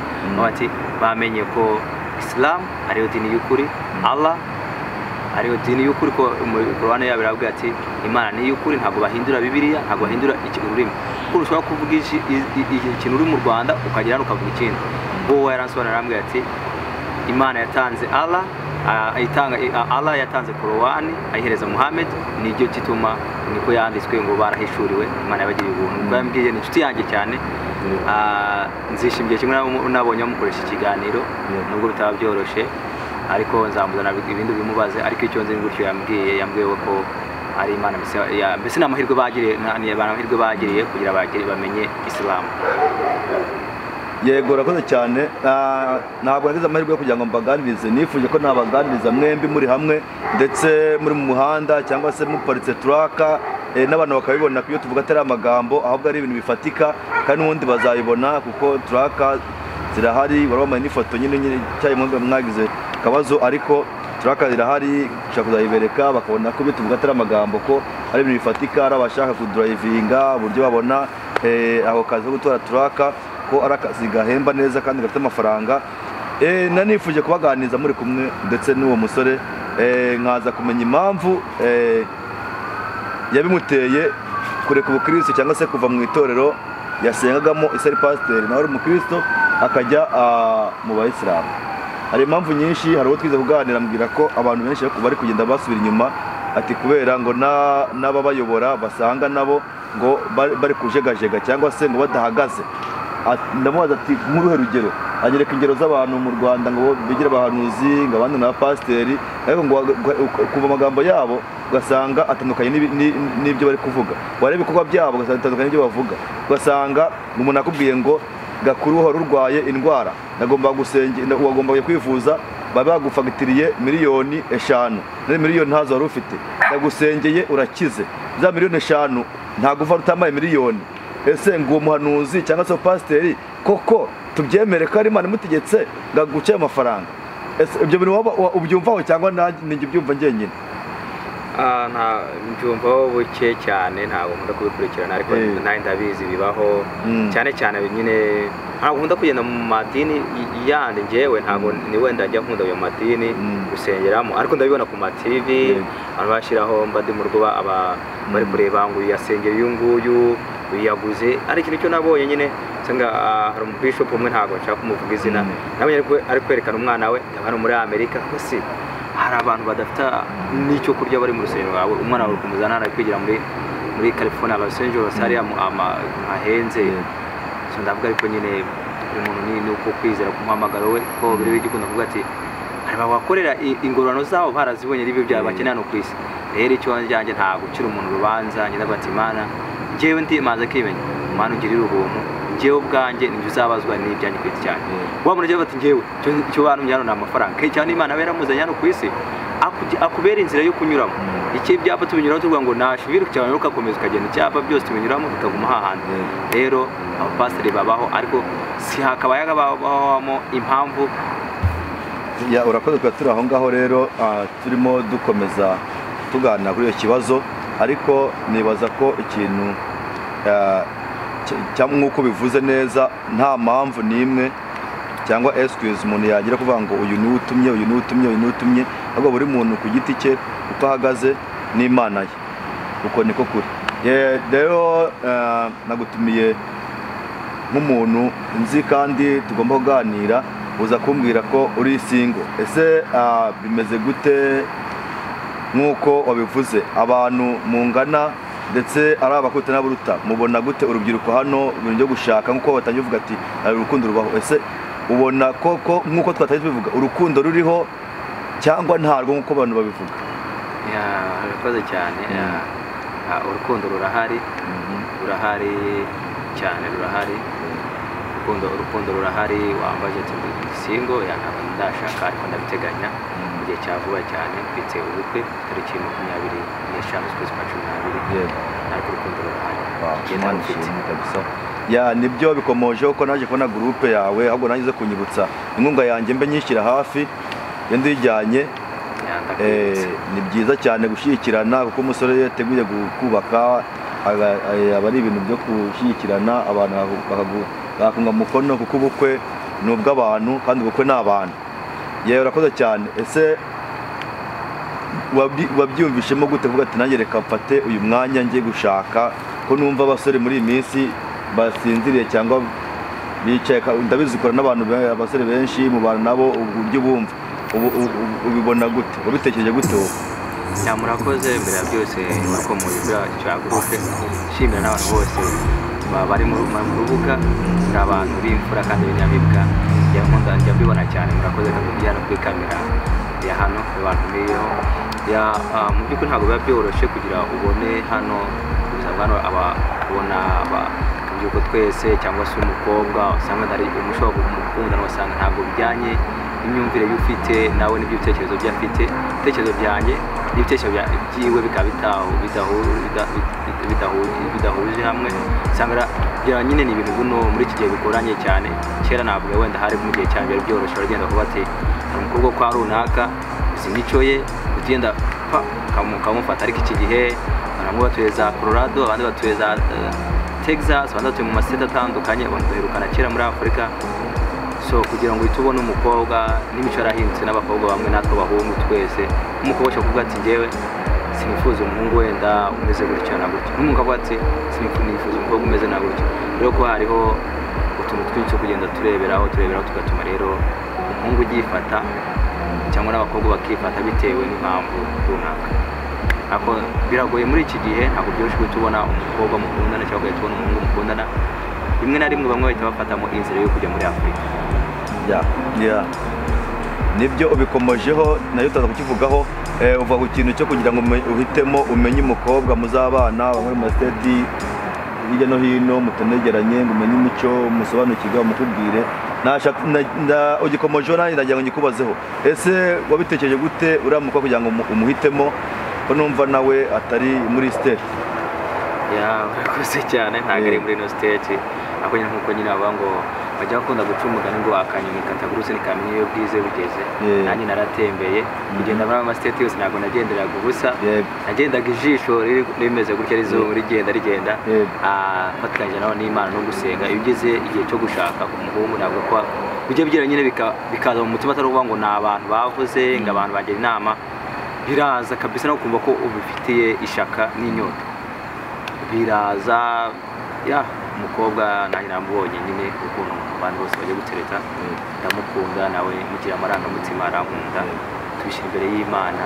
ati bamenye ko Islam ariyo dini y'ukuri Allah ariyo dini y'ukuri ko mu Qur'an yabiravuga ati Imana ni y'ukuri ntabwo bahindura Bibiliya ntabwo bahindura ururimi ko ushobora kuvuga ikintu uri mu Rwanda ukagera ukavuga ikindi bo yaransobanura arambwira ati Imana yatanze Allah yatanze Qur'an ayihereza Muhammad nijyo gituma niko yanditswe ngo barahishuriwe Imana yabagiriye ubuntu bwambwiye ni inshuti yanjye cyane nzishimiye kimwe nabonye mukoresha ikiganiro nubwo bitaba byoroshe ariko nzamuzana ibindi bimubaze ariko icyo nzi ngutyo yambwiye ko ari Imana mbese n'amahirwe bagiriye kugira bamenye Islam. Yego urakoze cyane ntabwo nagize amahirwe yo kugira ngo mbaganirize nifuje ko nabaganiriza mwembi muri hamwe ndetse muri mu muhanda cyangwa se muparitse turaka n'abantu bakabibona ko iyo tuvuga atari amagambo ahubwo ari ibintu bifatika kandi n'ubundi bazayibona kuko turaka zirahari barabamaye n'ifoto nyine cyayi mwagize kabazo ariko turaka zirahari ushaka kuzayibereka bakabona ko tuvuga atari amagambo ko ari ibintu bifatika ari abashaka kudrivinga uburyo babona aho kazi ko gutora turaka ko ari akazi gahemba neza kandi gafite amafaranga nanifuje kubaganiriza muri kumwe ndetse n'uwo musore nkaza kumenya impamvu yabimuteye kureka ubukristo cyangwa se kuva mu itorero yasengagamo isari pasiteri nawe ari umukristo akajya mu bayisilamu. Hari impamvu nyinshi, hari uwo twize kuganira ambwira ko abantu benshi bari kugenda basubira inyuma ati kubera ngo n'ababayobora basanga nabo ngo bari kujegajega cyangwa se ngo badahagaze. Ndamubaza ati nk'uruhe rugero anyereka ingero z'abantu mu Rwanda ngo bigira abahanuzi ngo abandi n'abapasiteri ariko ngo kuva amagambo yabo ugasanga atandukanye n'ibyo bari kuvuga, wareba ibikorwa byabo ugasanga atandukanye n'ibyo bavuga, ugasanga umuntu akubwiye ngo Gakuru uhora urwaye indwara nagomba gusengera wagombaye kwivuza bagufagitiriye miliyoni 5 na miliyoni ntazo wari ufite ndagusengeye urakize za miliyoni 5 ntago uva utamaye miliyoni. Ese ngo umuhanuzi cyangwa se pasiteri koko tubyemere ko ari Imana imutegetse ngaguce amafaranga? Ese ibyo bintu ubyumvaho cyangwa ninjye byumva ngenyine? Nta mbyumvaho buke cyane ntabwo nkunda kubikurikirana ariko nayo ndabizi bibaho cyane cyane nyine ntabwo nkunda kugenda mu madini yandi njyewe ntabwo ni wenda njya nkunda ayo madini gusengeramo ariko ndabibona ku ma TV abantu bashyiraho mbadi mu rugo bari kureba ngo yasengera uyu nguyu yaguze ari ikintu cyo nabonye nyine nsanga hari umubishop umwe ntabwo nshaka kumuvuga izina nabonye ari kwerekana umwana we hano muri Amerika ko si hari abantu badafite n'icyo kurya bari mu rusengero rwawe umwana wawe kumuzana ari kwigira muri California Los Angeles hari ahenze so ndavuga ariko nyine umuntu ni uko kwizera kumuhamagaro we ko biri bigikunda kuvuga ati hari bakorera ingororano zabo barazibonye n'ibyo byabakeneye no kwisi rero icyo wanjye nta gucira umuntu rubanza nyine bati Imana njyewe ndimaze kwimenya Imana ugirira ubuntu njyewe ubwanjye nibyo uzabazwa n'ibyanjye kwiti cyane wa muntu njyewe bati njyewe cyo bantu hano n'amafaranga ke cyane Imana beramuzanye hano kwisi akubera inzira yo kunyuramo iki byapa tubinyuraho tuvuga ngo nashubire cyane ukakomeza ukagenda icyapa byose tubinyuramo bikaguma hahandi rero abapasiteri babaho ariko si hakabaye babamo impamvu ya urakoze kwa turi aho ngaho rero turimo dukomeza tuganira kuri iyo kibazo ariko nibaza ko ikintu cyangwa nk'uko bivuze neza nta mpamvu n'imwe cyangwa excuse umuntu yagira kuvuga ngo uyu ni utumye uyu ni utumye uyu ni utumye ahubwo buri muntu ku giti cye uko ahagaze n'Imana ye uko niko kuri. Rero nagutumiye nk'umuntu nzi kandi tugomba kuganira uza kumbwira ko uri single. Ese bimeze gute nk'uko wabivuze abantu mungana ndetse ari abakute n'abaruta mubona gute urubyiruko hano ibintu byo gushaka nkuko batangiye uvuga ati hari urukundo rubaho ese ubona koko nkuko twataje bivuga urukundo ruriho cyangwa ntarwo nkuko abantu babivuga urakoze cyane urukundo rurahari cyane urukundo rurahari wambaje ati singo ntabwo ndashaka ariko ndabiteganya mu gihe cya vuba cyane mfite ubukwe tariki 25 z'ukwezi kwa 12 ariko urukundo rurahari nibyo bikomojeho ko naje kubona groupe yawe ahubwo nagize kunyibutsa inkunga yanjye mbe nyishyira hafi iyo ndijyanye ni byiza cyane gushyikirana kuko umusore yateguye kubaka aba ari ibintu byo gushyikirana abantu bakunga mukono kuko ubukwe ni ubw'abantu kandi ubukwe ni abantu yewe urakoze cyane ese wabyumvishemo gute kuvuga ati nanjye reka mfate uyu mwanya ngiye gushaka ko numva abasore muri iyi minsi basinziriye cyangwa bicaye ndabizikora n'abantu abasore benshi mu bantu nabo uburyo bumva ubibona gute wabitekereje gute wowe murakoze mbere ya byose bakomoye bya cyaguruke shimira n'abantu bose bari mu rubuga muri abantu b'imfura kandi b'inyamibwa njya mbibona cyane murakoze kabijyana kuri kamera ya hano abantu biyeho mu by'ukuri ntabwo biba byoroshye kugira ubone hano ababona urubyiruko twese cyangwa se umukobwa usanga ari umushobora kumukunda wasanga ntabwo bijyanye imyumvire y'ufite nawe n'ibyo bitekerezo byafite ibitekerezo byanjye n'ibitekerezo byiwe bikaba bidahuje hamwe usanga nyine ni ibintu buno muri iki gihe bigoranye cyane kera ntabwo wenda hari mu gihe cyane byari byoroshye uragenda kuba ati hari umukobwa kwa runaka uzi imico ye ugenda ukamufata ariko iki gihe bamwe batuye za Colorado abandi batuye za Texas abandi batuye mu maseta atandukanye abantu baherukana kera muri Afurika so kugira ngo itubone umukobwa n'imico yarahindutse n'abakobwa bamwe natwe bahungu twese umukobwa cyo kuvuga ati ngewe sinifuza umuhungu wenda umeze gutya na gutya n'umugabo ati sinifuza umukobwa umeze na gutya rero ko hariho utuntu twinshi cyo kugenda tureberaho tugatuma rero umuhungu ugifata cyangwa n'abakobwa bakifata bitewe n'impamvu runaka ako biragoye muri iki gihe ntabwo byoroshye tubona umukobwa mukundana cyangwa tubona umuhungu mukundana rimwe na rimwe bamwe bahita bafatamo inzira yo kujya muri Afurika nibyo ubikomojeho nayo utaza kukivugaho uva ku kintu cyo kugira ngo uhitemo umenye umukobwa muzabana bamwe mu state hirya no hino mutenegeranye ngo umenye imico musobanukirwa mukubwire ugikomojeho nanjye ndagira ngo ngikubazeho ese wabitekereje gute uriya mukobwa kugira ngo umuhitemo ko numva nawe atari muri state urakoze cyane ntabwo ari muri ino state ako nyine nkuko nyine bavuga ngo bajya bakunda guca umugani ngo akanyoni katagurutse ntikamenya iyo bwize bugeze nanjye naratembeye kugenda muri amastate yose ntabwo nagenderaga ubusa nagendaga ijisho rimeze gutya rizuba rigenda fatikanyije nawe n'Imana no gusenga iyo ugeze igihe cyo gushaka umuhungu ntabwo ko bijya bigira nyine bikaza mu mutima atari ukuvuga ngo ni abantu bavuze ngo abantu bagira inama biraza kabisa no kumva ko ubifitiye ishaka n'inyota biraza umukobwa nanjye namubonye nyine ukuntu abantu bose bagiye gutereta ndamukunda nawe mugira amarangamutima arankunda tubishyira imbere y'Imana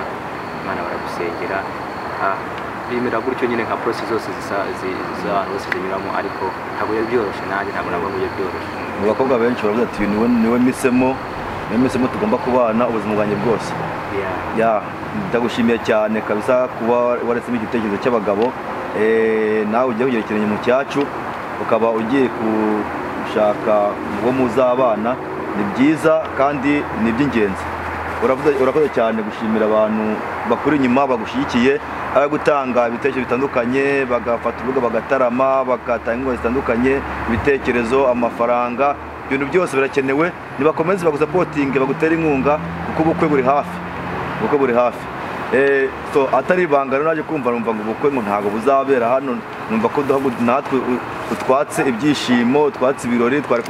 baragusengera bimera gutyo nyine nka process zose z'abantu bose zinyuramo ariko ntabwo yari byoroshye nanjye ntabwo nabaguye byoroshye mu bakobwa benshi baravuga ati niwe misemo tugomba kubana ubuzima bwanjye bwose ndagushimiye cyane kabisa kuba waretsemo igitekerezo cy'abagabo nawe ugiye kugira ikirenge mu cyacu ukaba ugiye gushaka uwo muzabana ni byiza kandi ni iby'ingenzi urakoze cyane gushimira abantu bakuri inyuma bagushyigikiye ari gutanga ibitekerezo bitandukanye bagafata urubuga bagatarama bagatanga inkunga zitandukanye ibitekerezo amafaranga ibintu byose birakenewe nibakomeze bagusapotinge bagutera inkunga kuko ubukwe buri hafi so atari ibanga rero naje kumva numva ngo ubukwe ngo ntabwo buzabera hano numva ko natwe utwatse ibyishimo twatse ibirori twari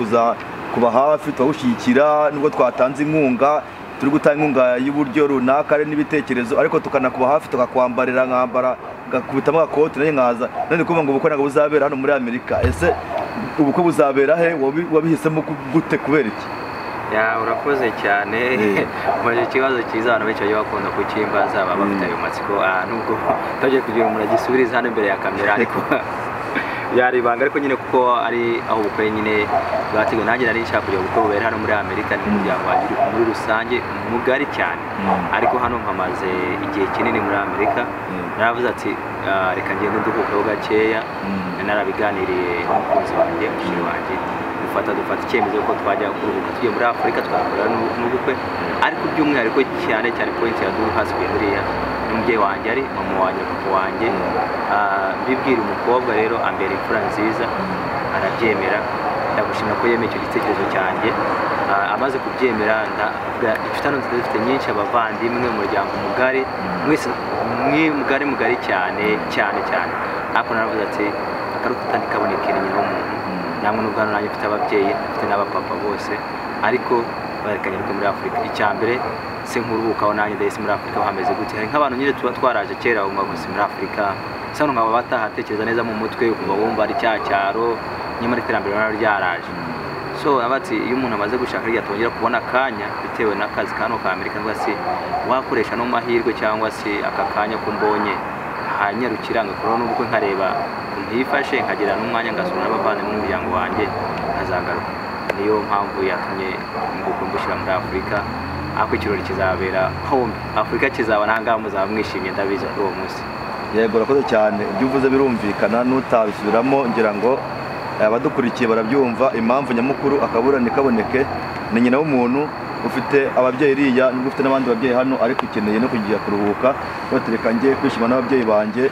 kuba hafi twawushyigikira nubwo twatanze inkunga turi gutanga inkunga y'uburyo runaka ari n'ibitekerezo ariko tukanakuba hafi tukakwambarira nkambara ngakubitamo agakoti nanjye nkaza none kumva ngo ubukwe ntabwo buzabera hano muri Amerika ese ubukwe buzabera he wabihisemo gute kubera iki ya urakoze cyane maje kibazo cyiza abantu benshi bagiye bakunda kukimbaza baba bafite ayo matsiko nubwo taje kugira umuntu agisubiriza hano imbere ya kamera ariko yari banga ariko nyine kuko ari aho ubukwe nyine bwategwe nanjye nari nshaka kujya ubukwe bubera hano muri Amerika n'umuryango wanjye muri rusange mugari cyane ariko hano nkamaze igihe kinini muri Amerika naravuze ati reka ngende nduhukeho gakeya narabiganiriye n'umukunzi wanjye ushiri wanjye dufata icyemezo ko twajya kuruhuka tugiye muri Afurika twakora n'ubukwe ariko by'umwihariko cyane point ya duhaswe buriya n'umubyeyi wanjye ari mama wanjye papa wanjye bibwira umukobwa rero ambere imfura nziza arabyemera ndagushimira ko yemeye icyo gitekerezo cyanjye amaze kubyemera ifitano dufite nyinshi abavandimwe umuryango mugari mwese mugari cyane ariko naravuze ati akaruta utandikaboneke ni nyina w'umuntu namwe n'ubwana nanjye mfite ababyeyi mfite n'abapapa bose ariko barekanye muri Afurika icyambere se nkuruhukaho nanjye ndahise muri Afurika hameze gute hari nk'abantu nyine tuba twaraje kera mu magosi muri Afurika sano nkaba batahatekereza neza mu mutwe ukumva wumva ari cyacyaro nyuma iterambere naro ryaraje so abati iyo umuntu amaze gushaka rya tongera kubona akanya bitewe n'akazi kano ka Amerika ngo se wakoresha no mahirwe cyangwa se aka kanya ko mbonye hanyarukira ngakora n'ubukwe nkareba ntiyifashe nkagira n'umwanya ngasura n'abavandimwe mu muryango wanjye nkazagaruka niyo mpamvu yatumye ngukunda gushira muri Afurika ako ikirori kizabera hombe Afurika kizaba nanga muzaba mwishimye ndabizi kuri uwo munsi yego urakoze cyane ibyo uvuze birumvikana n'utabisubiramo ngira ngo abadukurikiye barabyumva impamvu nyamukuru akaburane kaboneke ni nyina w'umuntu ufite ababyeyi riya n'ubwo ufite n'abandi babyeyi hano ariko ukeneye no kujya kuruhuka batereka ngiye kwishima n'ababyeyi banjye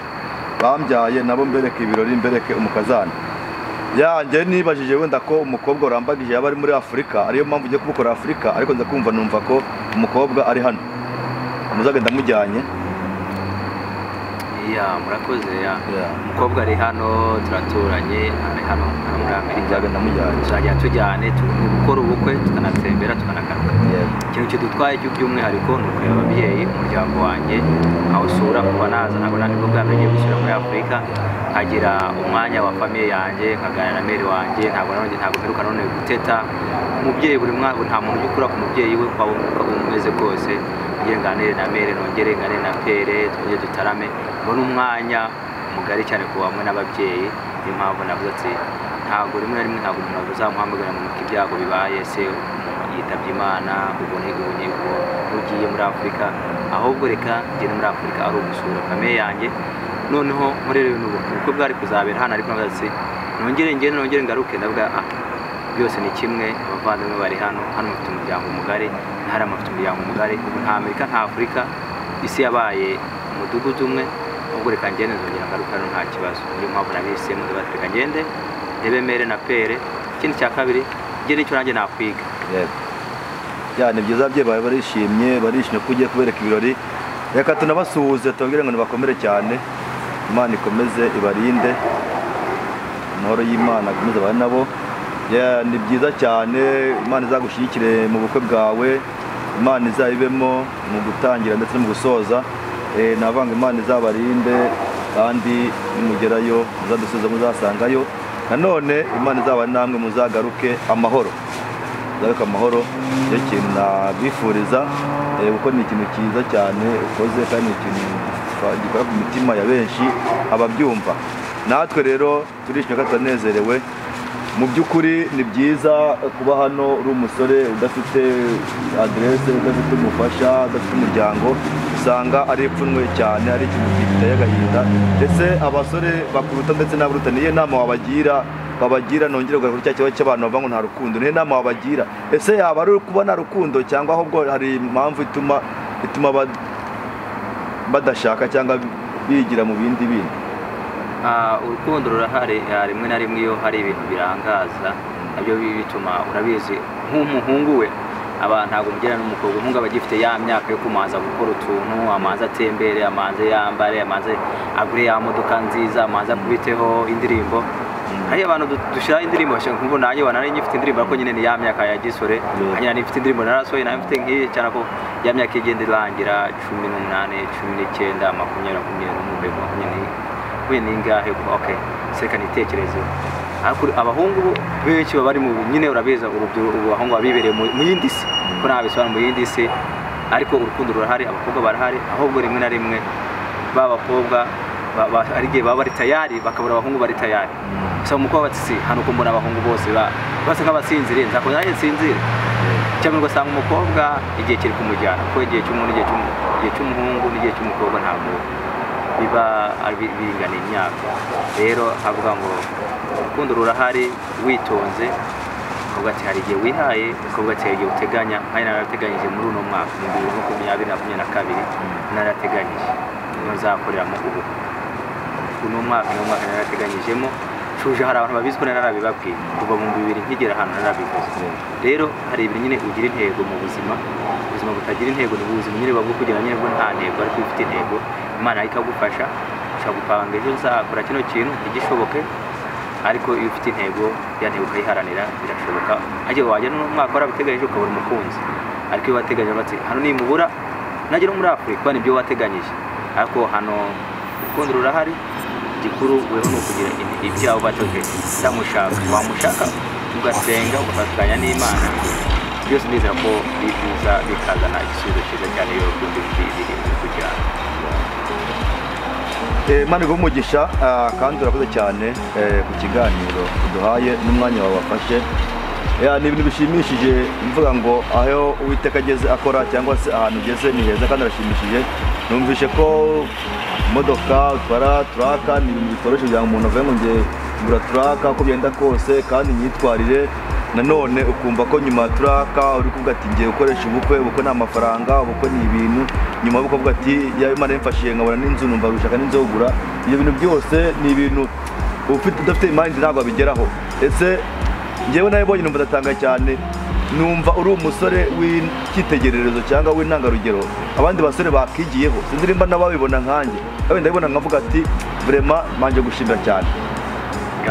bambyaye nabo mbereke ibirori mbereke umukazana yanjye nibajije wenda ko umukobwa urambagije yaba ari muri Afurika ariyo mpamvu ugiye kubukora Afurika ariko ndakumva numva ko umukobwa ari hano muzagenda mujyanye murakoze umukobwa ari hano turaturanye ari hano muri Amerika tuzajya tujyane gukora ubukwe tukanatembera tukanagaruka ikintu kidutwaye by'umwihariko ni ukureba ababyeyi umuryango wanjye awusura kuba naza ntabwo ntabwo bwamenye gusura muri Afurika nkagira umwanya wa famiye yanjye nkaganira na meri wanjye ntabwo mperuka none guteta umubyeyi buri mwana nta muntu ukura ku mubyeyi we kwa umeze kose nganire na mere nongere nganire na pere tujye dutarame mbona umwanya mugari cyane ku bamwe n'ababyeyi niyo mpamvu navuze ati ntabwo rimwe na rimwe ntabwo umuntu uzamuhamagara mu ibyago bibaye se yitabye Imana ubone ugiye muri Afurika ahubwo reka ngende muri Afurika ari ugusura famiye yanjye noneho murere n'ubukwe bwari kuzabera hano ariko navuze ati nongere ngaruke ndavuga byose ni kimwe abavandimwe bari hano mufite umuryango mugari hari amafite umuryango mugari nta Amerika nta Afurika isi yabaye umudugudu umwe ubwo reka ngende nzongera ngaruka hano nta kibazo niyo mpamvu nabihisemo reka ngende ndebe mere na pere ikindi cya kabiri ngende icyo nanjye nakwiga ni byiza ababyeyi bawe barishimye ko ugiye kubereka ibirori reka tunabasuhuze tubabwire ngo nibakomere cyane Imana ikomeze ibarinde amahoro y'Imana akomeze abane nabo ni byiza cyane Imana izagushyigikire mu bukwe bwawe Imana izabibemo mu gutangira ndetse no mu gusoza navanga Imana izabarinde kandi nimugerayo muzadusoza muzasangayo nanone Imana izabane namwe muzagaruke amahoro icyo kintu nabifuriza kuko ni ikintu cyiza cyane ukoze kandi ni ikintu gikora ku mitima ya benshi ababyumva natwe rero turishimye kandi turanezerewe mu by'ukuri ni byiza kuba hano uri umusore udafite aderese udafite umufasha udafite umuryango usanga ari ipfunwe cyane ari ikintu giteye agahinda ndetse abasore bakuruta ndetse n'abaruta niyo nama babagira nongere kugakora cya kibazo cy'abantu bavuga ngo nta rukundo niyo nama wabagira ese yaba ari kuba nta rukundo cyangwa ahubwo hari impamvu ituma badashaka cyangwa bigira mu bindi bintu urukundo rurahari rimwe na rimwe iyo hari ibintu birangaza nabyo bituma urabizi nk'umuhungu we ntabwo mugera n'umukobwa umuhungu aba agifite ya myaka yo kumanza gukora utuntu amanza atembere amanza yambare amanza agure ya modoka nziza amanza akubiteho indirimbo hari abantu dushyira indirimbo bashaka kumva nanjye wanari nyifite indirimbo ariko nyine ni ya myaka ya gisore hanyuma nifite indirimbo narasohoye nayo mfite nk'iyi cyane ko ya myaka igenda irangira 18 19 20 21 ningahe okay seka nitekerezo ariko abahungu benshi baba bari mu nyine urabeza abahungu babibereye mu yindi si ko nabisobanura mu yindi si ariko urukundo rurahari abakobwa barahari ahubwo rimwe na rimwe babakobwa ari gihe baba bari tayari bakabura abahungu bari tayari gusa umukobwa ati hano ko mbona abahungu bose basa nk'abasinzire nzakora nanjye nsinzire cyangwa ugasanga umukobwa igihe kiri kumujyana kuko igihe cy'umuntu igihe cy'umuhungu n'igihe cy'umukobwa ntabwo biba bingana imyaka rero havuga ngo urukundo rurahari witonze ukavuga ati hari igihe wihaye ukavuga ati hari igihe uteganya kandi narateganyije muri uno mwaka mu 2022 narateganyije niyo nzakoreramo ubu uno mwaka narateganyijemo shuje hari abantu babizi ko narabibabwiye kuva mu 2000 nkigera hano narabikoze rero hari ibintu nyine ugira intego mu buzima butagira intego ni ubuzima nyine babwo kugira nyine bwo nta ntego ariko ufite intego Imana ikagufasha ushaka gupanga ejo nzakora kino kintu igishoboke ariko iyo ufite intego ya ntego ukayiharanira birashoboka agiye wajya no mwaka warabiteganyije ukabura umukunzi ariko iyo wateganyije bati hano nimubura nagera muri Afrika nibyo wateganyije ariko hano urukundo rurahari Gikuru weho no kugira ibyawo batoke ndamushaka wamushaka ugasenga ugafatanya n'Imana byose nizera ko biza bikazana igisubizo cyiza cyane yo kugira Imana igumugisha kandi urakoze cyane ku kiganiro duhaye n'umwanya wawe wafashe ni ibintu bishimishije mvuga ngo aho Uwiteka ageze akora cyangwa se ahantu ugeze ni heza kandi arashimishije numvishe ko imodoka utwara turaka ni ibintu bitoroshye kugira ngo umuntu avuye ngo ngiye ngura turaka uko byenda kose kandi nyitwarire nanone ukumva ko nyuma turaka uri kuvuga ati ngiye gukoresha ubukwe ni amafaranga ubukwe ni ibintu nyuma yo kuvuga ati ya Imana yamfashije nkabona n'inzu numva rushaka n'inzogura ibyo bintu byose ni ibintu udafite imana ntabwo abigeraho ese ngewe nabibonye numva ndatanga cyane numva uri umusore w'icyitegererezo cyangwa w'intangarugero abandi basore bakigiyeho sinzi nimba nababibona nkanjye wenda ndabibona nkavuga ati vraiment manje gushimira cyane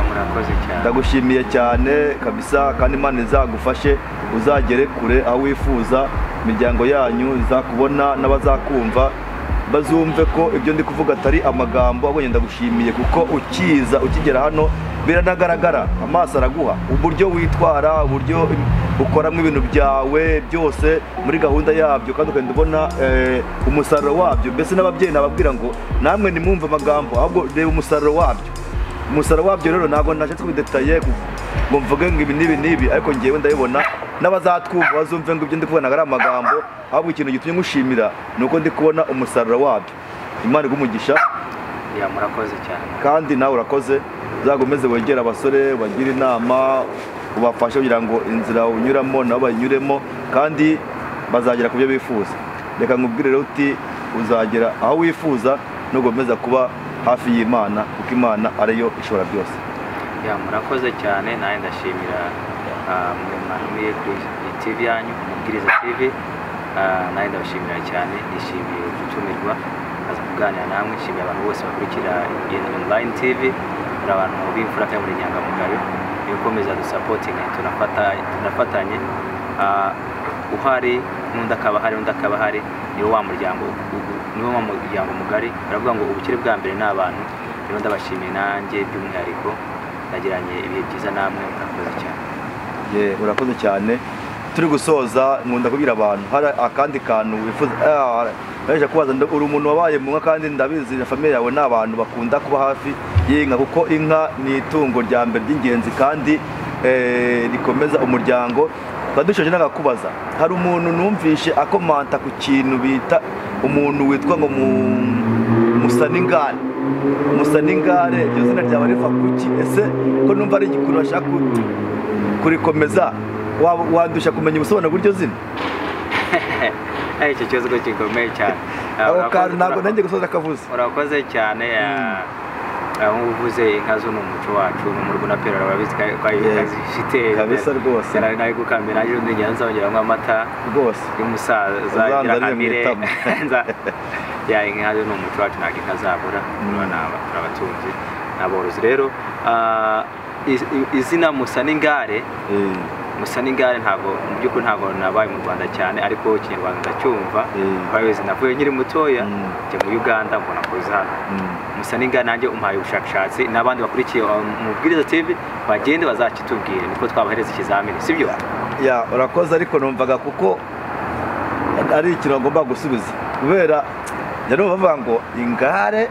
murakoze cyane ndagushimiye cyane kabisa kandi Imana izagufashe uzagere kure aho wifuza imiryango yanyu izakubona n'abazakumva bazumve ko ibyo ndi kuvuga atari amagambo ahubwo ndagushimiye kuko ukigera hano biranagaragara amaso araguha uburyo witwara uburyo ukoramo ibintu byawe byose muri gahunda yabyo kandi ukagenda ubona umusaruro wabyo mbese n'ababyeyi nababwira ngo namwe nimwumve amagambo ahubwo reba umusaruro wabyo rero ntabwo nashatse kubidetaye ngo mvuge ngo ibi n'ibi ariko ngewe ndabibona n'abazatwumva bazumve ngo ibyo ndi kuvuga ari amagambo ahubwo ikintu gitumye ngushimira ni uko ndi kubona umusaruro wabyo Imana igumugisha murakoze cyane kandi nawe urakoze uzagomeze wegera abasore bagira inama ubafashe kugira ngo inzira unyuramo nabo banyuremo kandi bazagera ku byo bifuza reka nkubwire rero uti uzagera aho wifuza nugomeza kuba hafi y'Imana kuko Imana ariyo ishobora byose murakoze cyane nawe ndashimira mwanumiye kuri TV yanyu Umubwiriza TV nawe ndabashimira cyane nishimiye gutumirwa aza kuganira namwe nshimiye abantu bose bakurikira iyi online TV muri abantu b'imfura kandi muri nyangamugayo bikomeza dusapotinga tunafatanye uhari n'undi akaba hari niwo wa muryango mugari baravuga ngo ubukire bwa mbere ni abantu rero ndabashimiye nanjye by'umwihariko nagiranye ibihe byiza namwe murakoze cyane urakoze cyane turi gusoza nkunda kubwira abantu hari akandi kantu wifuza naje kubaza uri umuntu wabaye mu nka kandi ndabizi na famille yawe n'abantu bakunda kuba hafi y'inka kuko inka ni itungo rya mbere ry'ingenzi kandi rikomeza umuryango badushoje nagakubaza hari umuntu numvishe akomanta ku kintu bita umuntu witwa ngo musaningare iryo zina ryawe riva kuki ese ko numva ari igikuntu bashaka kurikomeza wandusha kumenya ubusobanuro bw'iryo zina icyo kibazo gikomeye cyane ntabwo nanjye gusoza akavuze urakoze cyane uvuze inka zo n'umuco wacu mu rugo na pera barabizi ko ari inka zifite kabisa rwose nayo gukambira nayo ndi nyanza ongeramo amata rwose y'umusaza agira kamire ya inka zo n'umuco wacu ntabwo inka zabura n'abatunzi n'aborozi rero izina Musaningare musa n'ingare ntago mu by'ukuri ntago nabaye mu Rwanda cyane ariko ikinyarwanda ndacyumva kwezi navuye nkiri mutoya njya mu Uganda mbona kuza hano musa n'ingare nanjye umpaye ubushakashatsi n'abandi bakurikiye Umubwiriza TV bagende bazakitubwire niko twabahereza ikizamini sibyo ya urakoze ariko numvaga kuko ari ikintu ngomba gusubiza kubera yari bavuga ngo ingare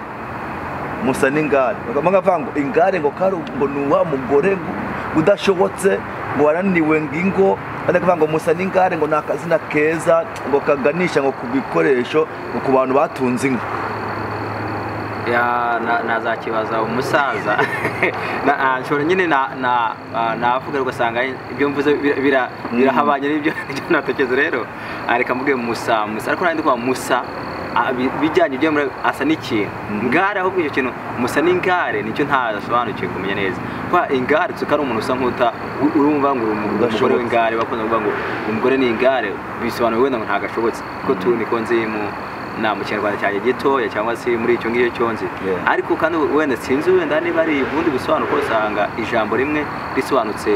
musa n'ingare bakavuga ngo ingare ngo ngo nuwa mugore udashobotse ngo waraniwe ngingo bakavuga ngo musa n'ingare ngo nakazina keza ngo kaganisha ngo kubikoresho ngo ku bantu batunze inka ya nazakibaza umusaza nshobora nyine navuga ugasanga ibyo mvuze birahabanye n'ibyo natekereza rero areka mvuge musa ariko nandi kwa musa bijyanye ibyo muri asa n'ikintu ngare ahubwo icyo kintu musa n'ingare nicyo ntasobanukiwe kumenya neza kwa ingare tukari umuntu usa nkuta urumva ngo umugore w'ingare bakunze kuvuga ngo umugore ni ingare bisobanuye wenda ngo ntagashobotse ko tu niko nzi mu Kinyarwanda cyanjye gitoya cyangwa se muri icyo ngicyo cyonzi ariko kandi wenda sinzi wenda niba ari ubundi busobanuro usanga ijambo rimwe risobanutse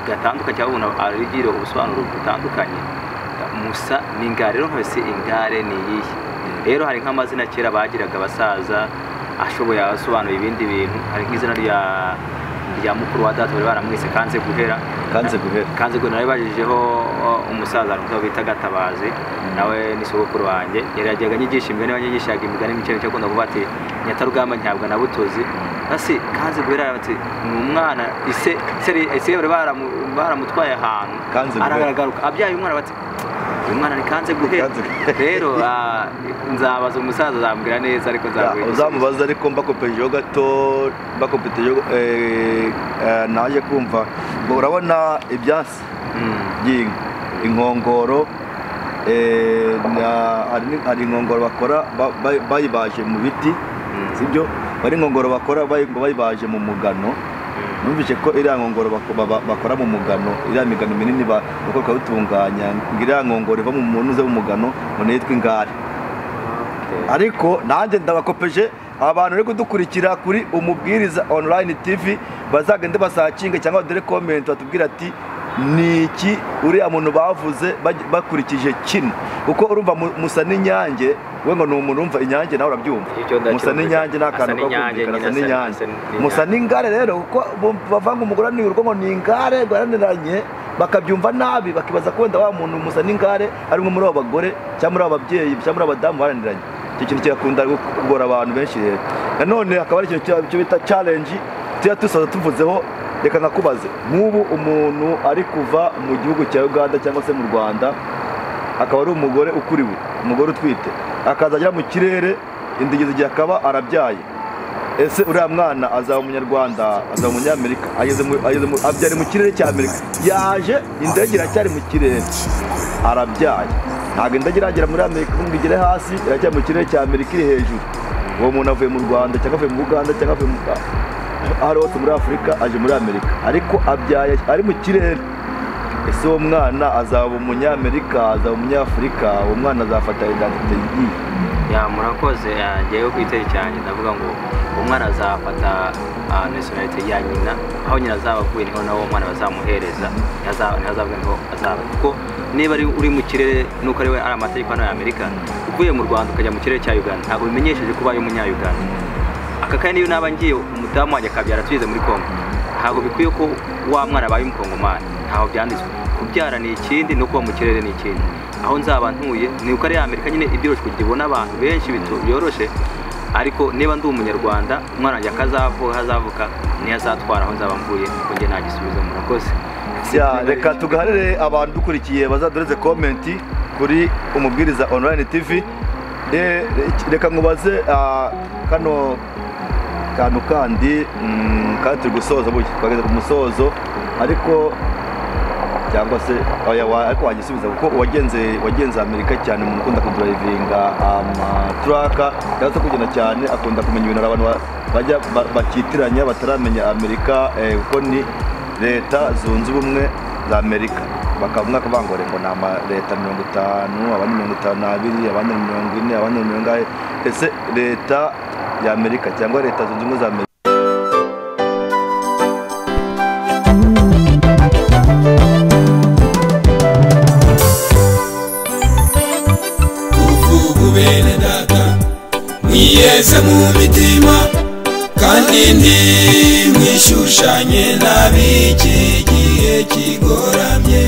gatandukanye cyangwa umuntu arigira ubusobanuro butandukanye musa n'ingare rero nkose ingare ni iyi rero hari nk'amazina kera bagiraga abasaza ashoboye asobanura ibindi bintu hari nk'izina rya mukuru wa data bari baramwise kanze guhera nawe bajijeho umusaza ariko bita Gatabazi nawe ni sogokuru wanjye yari yajyaga nyigisha imigani wanyigishaga imigani mike cyo kunda kuvuga ati Nyatarugamba ntabwo nabutozi asi kanze guhera ati umwana ise bari baramutwaye ahantu aragaragaruka abyaye umwana bati umwana ni kanze guhera rero nzabaza umusaza azambwira neza ariko uzamubaza ariko mbakopejeho gato bakopetejeho naje kumva ngo urabona ibyasi inkongoro hari inkongoro bakora bayibaje mu biti sibyo bari inkongoro bakora bayibaje mu mugano numvise ko iriya nkongoro bakora mu mugano iriya migano minini bakora bitunganya iriya nkongoro iva mu muntu uze mu mugano ngo nitwa ingare ariko nanjye ndabakopeje abantu bari kudukurikira kuri Umubwiriza online TV bazagende basacinge cyangwa dore comment batubwira ati niki uriya muntu bavuze bakurikije kino kuko urumva musa n'inyange we ngo numuntu umva inyange nawe urabyumva musa n'inyange nakantu ko kumvikana n'inyange musa n'ingare rero kuko bavanga umugore ni urugo ngo ni ingare gwaraniranye bakabyumva nabi bakibaza ko wenda wa muntu musa n'ingare ari umwe muri abo bagore cyangwa muri abo babyeyi cyangwa muri abadamu baraniranye icyo kintu kirakunda kugora abantu benshi rero nanone akaba ari ikintu cyo bita challenge tusoza tuvuzeho reka nakubaze nk'ubu umuntu ari kuva mu gihugu cya Uganda cyangwa se mu Rwanda akaba ari umugore ukuriwe umugore utwite akazagera mu kirere indigeze igihe akaba arabyaye ese uriya mwana azaba umunyarwanda azaba umunyamerika abyari mu kirere cya Amerika yaje indege iracyari mu kirere arabyaye ntabwo indege iragera muri Amerika ngo igere hasi iracyari mu kirere cya Amerika iri hejuru uwo muntu avuye mu Rwanda cyangwa avuye mu Uganda cyangwa avuye mu ahari hose muri Afurika aje muri Amerika ariko abyaye ari mu kirere ese uwo mwana azaba umunyamerika azaba umunyafurika uwo mwana azafata identite yiyi murakoze ngewe ku Witeje cyane ndavuga ngo umwana azafata nationality ya nyina aho nyina azaba avuye niho nawo umwana bazamuhereza ntazavuga ngo azaba kuko niba uri mu kirere nuko ari we ari amategeko hano ya Amerika uvuye mu Rwanda ukajya mu kirere cya Uganda ntabwo bimenyesheje kuba ari umunya-Uganda aka kandi niyo naba ngiye umudamu wanjye akabyara tuyize muri Kongo ntabwo bikwiye ko wa mwana abaye umukongomani ntaho byanditswe kubyara ni ikindi no kuba mu kirere ni ikindi aho nzaba ntuye ni uko ari Amerika nyine ibyoroshye kugira ibona abantu benshi byoroshye ariko niba ndi umunyarwanda umwana wanjye akazavuka niyo azatwara aho nzaba mvuye kuko njye nagisubiza murakoze reka tugaharire abantu dukurikiye bazadoreze comment kuri Umubwiriza online TV reka ngubaze kano kantu kandi turi gusoza buke twageze ku musozo ariko cyangwa se ariko wagisubiza kuko wagenze Amerika cyane mu gukunda kudrivinga amatraka cyangwa se kugenda cyane akunda kumenya ibintu abantu bajya bakitiranya bataramenya Amerika kuko ni leta zunze ubumwe za Amerika bakavuga ko bangore ngo nama leta 50 abandi 52 abandi 40 abandi 40 ese leta ya Amerika cyangwa leta zunze ubumwe za Amerika mwese mu mitima kandi ntimwishushanye n'ab'iki gihe kigoramye.